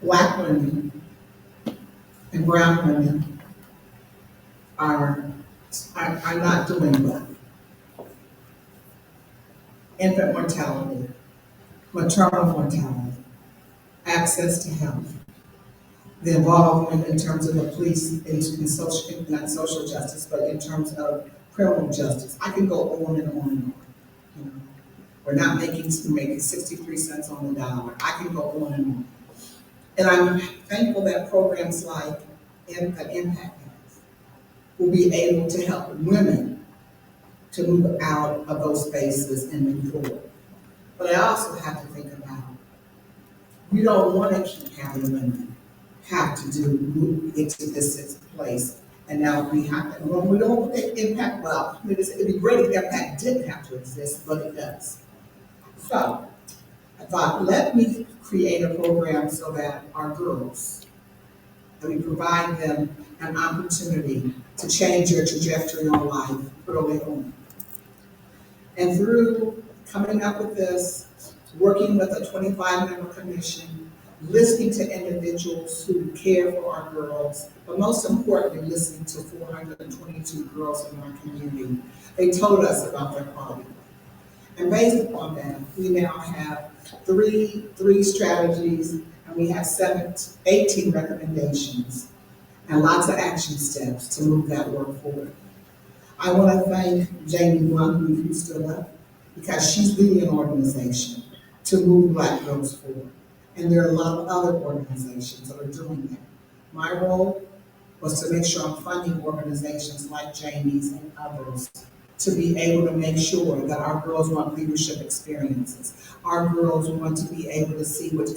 Black women and brown women are not doing well. Infant mortality, maternal mortality, access to health, the involvement in terms of the police in social, not social justice, but in terms of criminal justice. I can go on and on and on. You know, we're making 63 cents on the dollar. I can go on and on. And I'm thankful that programs like Impact will be able to help women to move out of those spaces and move forward. But I also have to think about, we don't want to keep having women have to move into this place And now we have to, well, we don't think impact, well, I mean, it'd be great if impact didn't have to exist, but it does. So I thought, let me create a program so that our girls, that we provide them an opportunity to change their trajectory on life early on. And through coming up with this, working with a 25-member commission, listening to individuals who care for our girls, but most importantly, listening to 422 girls in our community, they told us about their quality. And based upon that, we now have three strategies, and we have 18 recommendations, and lots of action steps to move that work forward. I want to thank Jamie Blunt, who stood up, because she's leading an organization to move Black girls forward. And there are a lot of other organizations that are doing that. My role was to make sure I'm funding organizations like Jamie's and others to be able to make sure that our girls want leadership experiences. Our girls want to be able to see what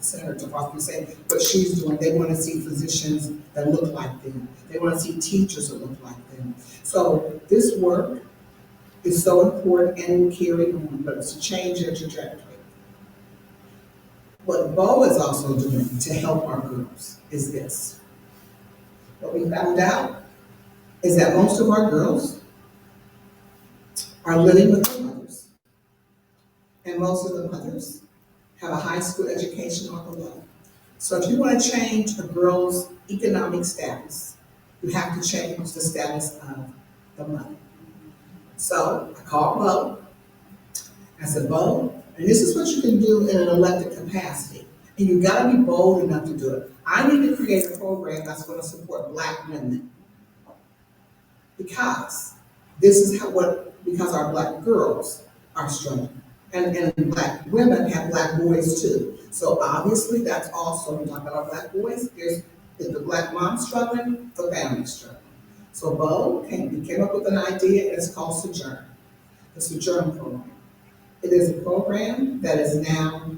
Senator Foster said, what she's doing. They want to see physicians that look like them. They want to see teachers that look like them. So this work is so important and will carry on, but it's to change their trajectory. What Bo is also doing to help our girls is this. What we found out is that most of our girls are living with their mothers, and most of the mothers have a high school education or below. So if you want to change a girl's economic status, you have to change the status of the mother. So I called Bo. I said, Bo, and this is what you can do in an elected capacity, and you got to be bold enough to do it. I need to create a program that's going to support Black women, because this is because our Black girls are struggling, and Black women have Black boys too. So obviously that's also, we talk about our Black boys, if the Black mom's struggling, the family's struggling. So Bo came up with an idea, and it's called Sojourn, the Sojourn program. It is a program that is now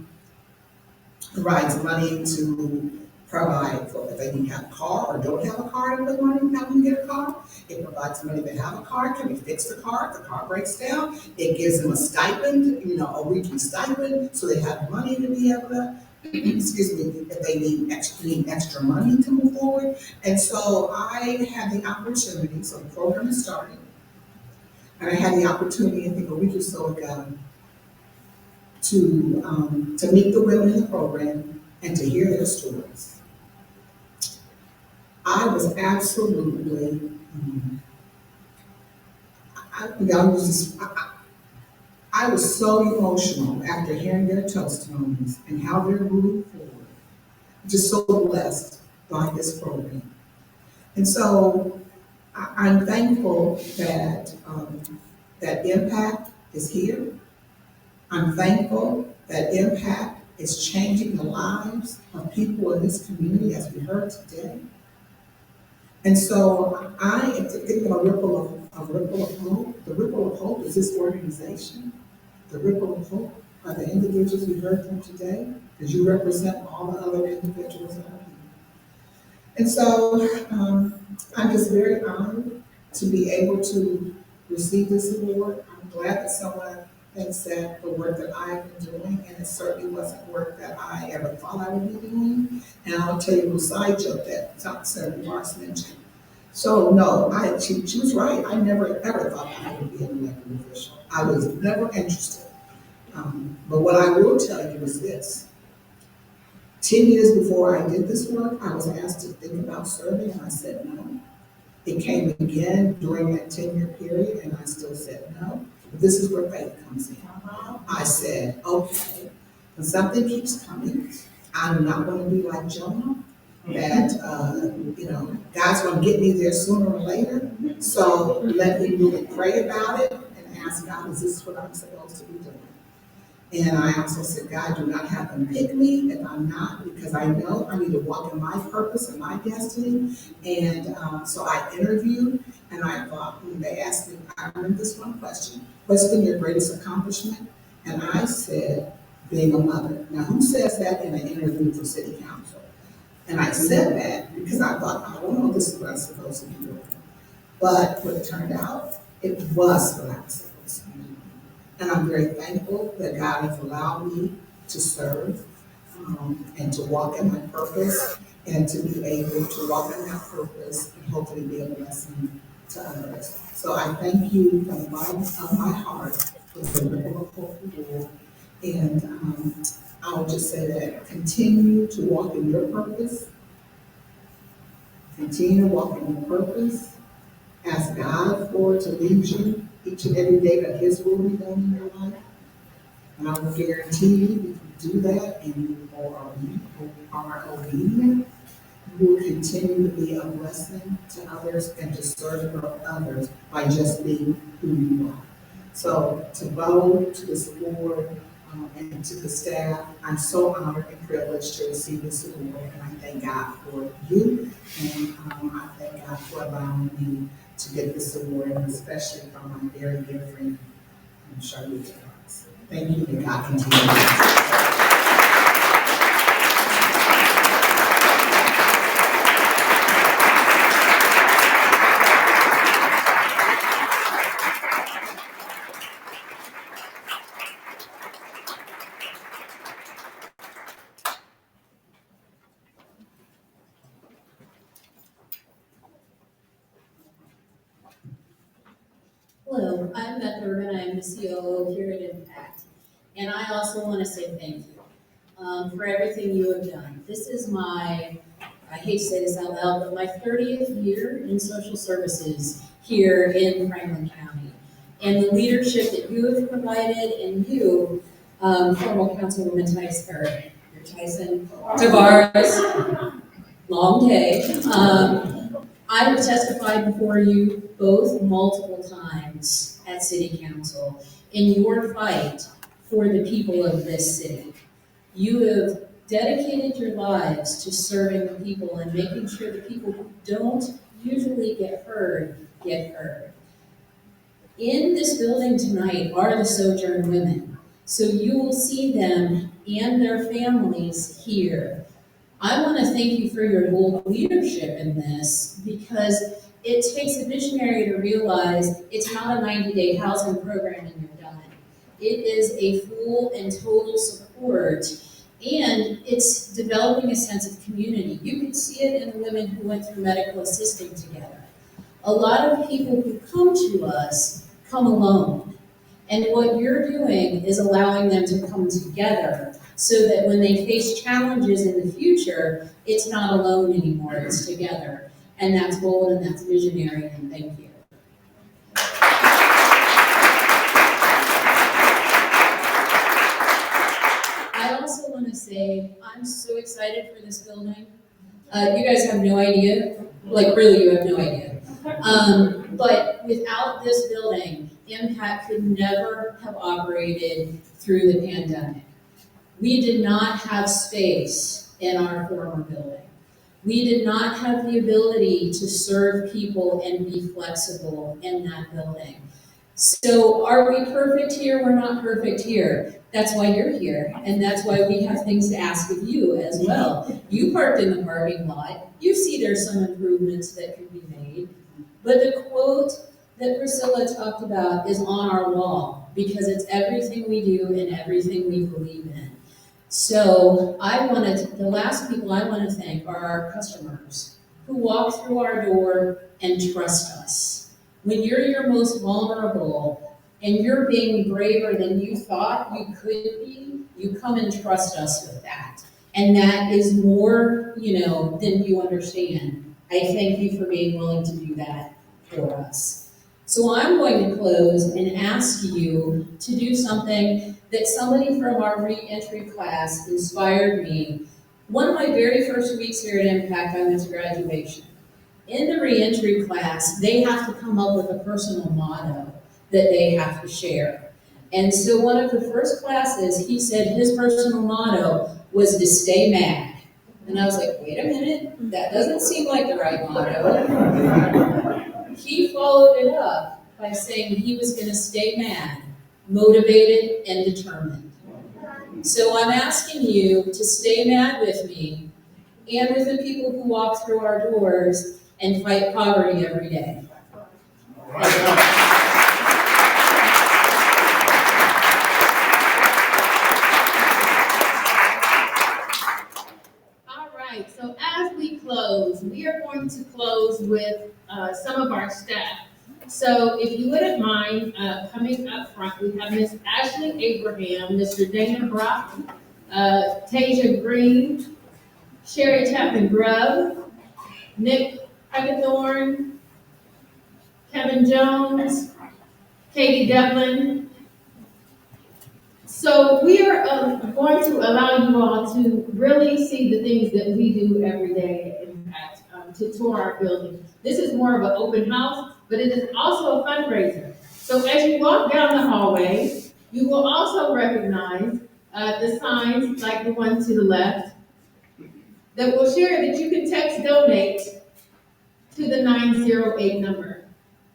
provides money to provide for if they can have a car or don't have a car, and put money in help them get a car. It provides money to have a car. Can we fix the car if the car breaks down? It gives them a stipend, a weekly stipend, so they have money to be able to, excuse me, if they need extra money to move forward. And so I had the opportunity, so the program is starting, and I had the opportunity, I think a week or so ago, to meet the women in the program and to hear their stories. I was absolutely, I was so emotional after hearing their testimonies and how they're moving forward. Just so blessed by this program. And so I'm thankful that that impact is here. I'm thankful that impact is changing the lives of people in this community, as we heard today. And so I am thinking of a ripple of hope. The ripple of hope is this organization. The ripple of hope are the individuals we heard from today, because you represent all the other individuals that are here. And so I'm just very honored to be able to receive this award. I'm glad that someone thinks that the work that I've been doing, and it certainly wasn't work that I ever thought I would be doing. And I'll tell you a side joke that Senator Marks mentioned. So no, she was right. I never ever thought I would be an elected official. I was never interested. But what I will tell you is this. 10 years before I did this work, I was asked to think about serving, and I said no. It came again during that 10-year period, and I still said no. But this is where faith comes in. I said, okay, when something keeps coming, I'm not going to be like Jonah, that, God's going to get me there sooner or later. So let me really pray about it and ask God, is this what I'm supposed to be doing? And I also said, God, do not have them pick me if I'm not, because I know I need to walk in my purpose and my destiny. And so I interviewed, and I thought, when they asked me, I remember this one question, what's been your greatest accomplishment? And I said, being a mother. Now, who says that in an interview for city council? And I said that because I thought, I don't know, this is what I'm supposed to be doing. But what it turned out, it was what I was supposed to be doing. And I'm very thankful that God has allowed me to serve, and to walk in my purpose, and to be able to walk in that purpose and hopefully be a blessing to others. So I thank you from the bottom of my heart for the Ripple of Hope Award. And I will just say that continue to walk in your purpose. Continue to walk in your purpose. Ask God to lead you each and every day, that His will be done in your life. And I will guarantee you, if you do that and you are obedient, you will continue to be a blessing to others and to serve others by just being who you are. So to Bo, to this award, and to the staff, I'm so honored and privileged to receive this award, and I thank God for you, and I thank God for allowing me to get this award, and especially from my very dear friend, Charlotte. Thank you, and God continue. Hello, I'm Beth Urban. I'm the COO here at Impact. And I also want to say thank you for everything you have done. This is I hate to say this out loud, but my 30th year in social services here in Franklin County. And the leadership that you have provided, and you, former Councilwoman Tyson Tavares, long day. I have testified before you both multiple times at City Council in your fight for the people of this city. You have dedicated your lives to serving the people and making sure the people who don't usually get heard. In this building tonight are the Sojourn women. So you will see them and their families here. I want to thank you for your bold leadership in this, because it takes a visionary to realize it's not a 90-day housing program and you're done. It is a full and total support, and it's developing a sense of community. You can see it in the women who went through medical assisting together. A lot of people who come to us come alone. And what you're doing is allowing them to come together so that when they face challenges in the future, it's not alone anymore, it's together. And that's bold and that's visionary, and thank you. I also want to say, I'm so excited for this building. You guys have no idea, like really you have no idea. But without this building, Impact could never have operated through the pandemic. We did not have space in our former building. We did not have the ability to serve people and be flexible in that building. So are we perfect here? We're not perfect here. That's why you're here, and that's why we have things to ask of you as well. You parked in the parking lot. You see there's some improvements that can be made. But the quote that Priscilla talked about is on our wall, because it's everything we do and everything we believe in. So the last people I want to thank are our customers who walk through our door and trust us. When you're your most vulnerable and you're being braver than you thought you could be, you come and trust us with that. And that is more, than you understand. I thank you for being willing to do that for us. So I'm going to close and ask you to do something that somebody from our re-entry class inspired me. One of my very first weeks here at Impact, I went to graduation. In the re-entry class, they have to come up with a personal motto that they have to share. And so one of the first classes, he said his personal motto was to stay mad. And I was like, wait a minute, that doesn't seem like the right motto. He followed it up by saying he was going to stay mad, motivated, and determined. So I'm asking you to stay mad with me and with the people who walk through our doors and fight poverty every day. All right, so as we close, we are going to close with some of our staff. So if you wouldn't mind coming up front, we have Miss Ashley Abraham, Mr. Dana Brock, Tasia Green, Sherry Chapman Grubb, Nick Hagethorn, Kevin Jones, Katie Devlin. So we are going to allow you all to really see the things that we do every day at Impact to tour our building. This is more of an open house, but it is also a fundraiser. So as you walk down the hallway, you will also recognize the signs like the one to the left that will share that you can text donate to the 908 number.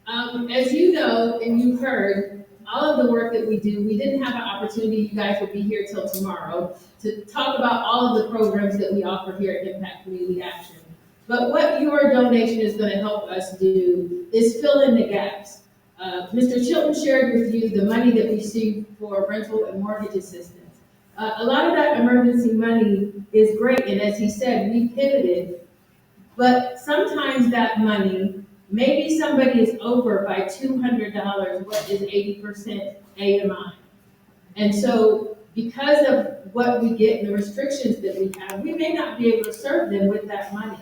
As you know and you've heard, all of the work that we do, we didn't have an opportunity, you guys will be here till tomorrow, to talk about all of the programs that we offer here at Impact Community Action. But what your donation is going to help us do is fill in the gaps. Mr. Chilton shared with you the money that we see for rental and mortgage assistance. A lot of that emergency money is great, and as he said, we pivoted. But sometimes that money, maybe somebody is over by $200, what is 80% AMI? And so because of what we get and the restrictions that we have, we may not be able to serve them with that money.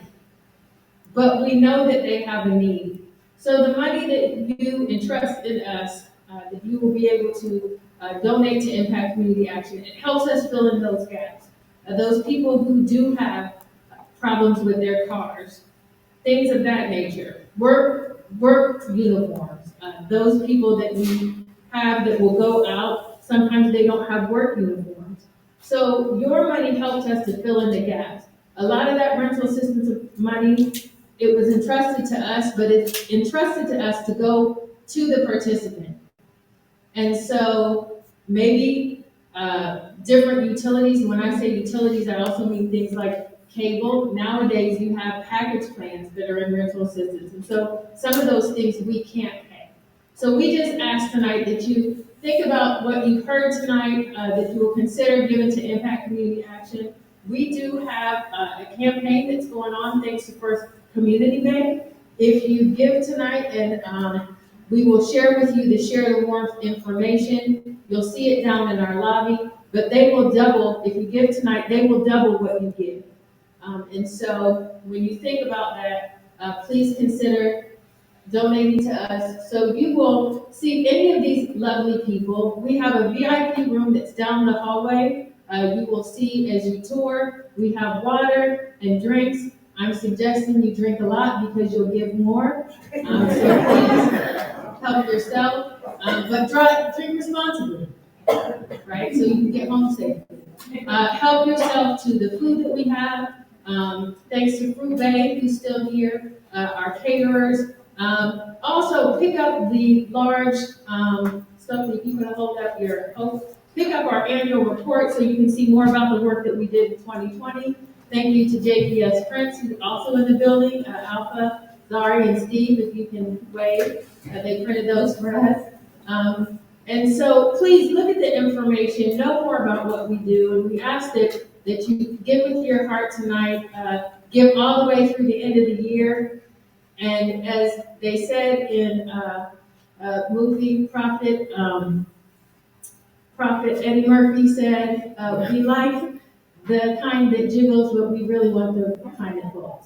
But we know that they have a need. So the money that you entrust in us, that you will be able to donate to Impact Community Action, it helps us fill in those gaps. Those people who do have problems with their cars, things of that nature. Work uniforms. Those people that we have that will go out, sometimes they don't have work uniforms. So your money helps us to fill in the gaps. A lot of that rental assistance money, it was entrusted to us, but it's entrusted to us to go to the participant. And so maybe different utilities, when I say utilities, I also mean things like cable. Nowadays, you have package plans that are in rental assistance. And so some of those things we can't pay. So we just ask tonight that you think about what you've heard tonight, that you will consider giving to Impact Community Action. We do have a campaign that's going on thanks to First Community Day. If you give tonight, and we will share with you the Share the Warmth information. You'll see it down in our lobby, but they will double, if you give tonight, they will double what you give. And so when you think about that, please consider donating to us. So you will see any of these lovely people. We have a VIP room that's down the hallway. You will see as you tour, we have water and drinks. I'm suggesting you drink a lot because you'll give more. So please help yourself, but drink responsibly, right? So you can get home safe. Help yourself to the food that we have. Thanks to Fruit Bay, who's still here, our caterers. Also, pick up the large stuff that you can hold up your host. Pick up our annual report so you can see more about the work that we did in 2020. Thank you to JPS Prince, who's also in the building, Alpha, Zari, and Steve, if you can wave. They printed those for us. And so please look at the information, know more about what we do, and we ask that you give with your heart tonight, give all the way through the end of the year. And as they said in movie Prophet Eddie Murphy said, we like the kind that jiggles, but we really want the kind that falls.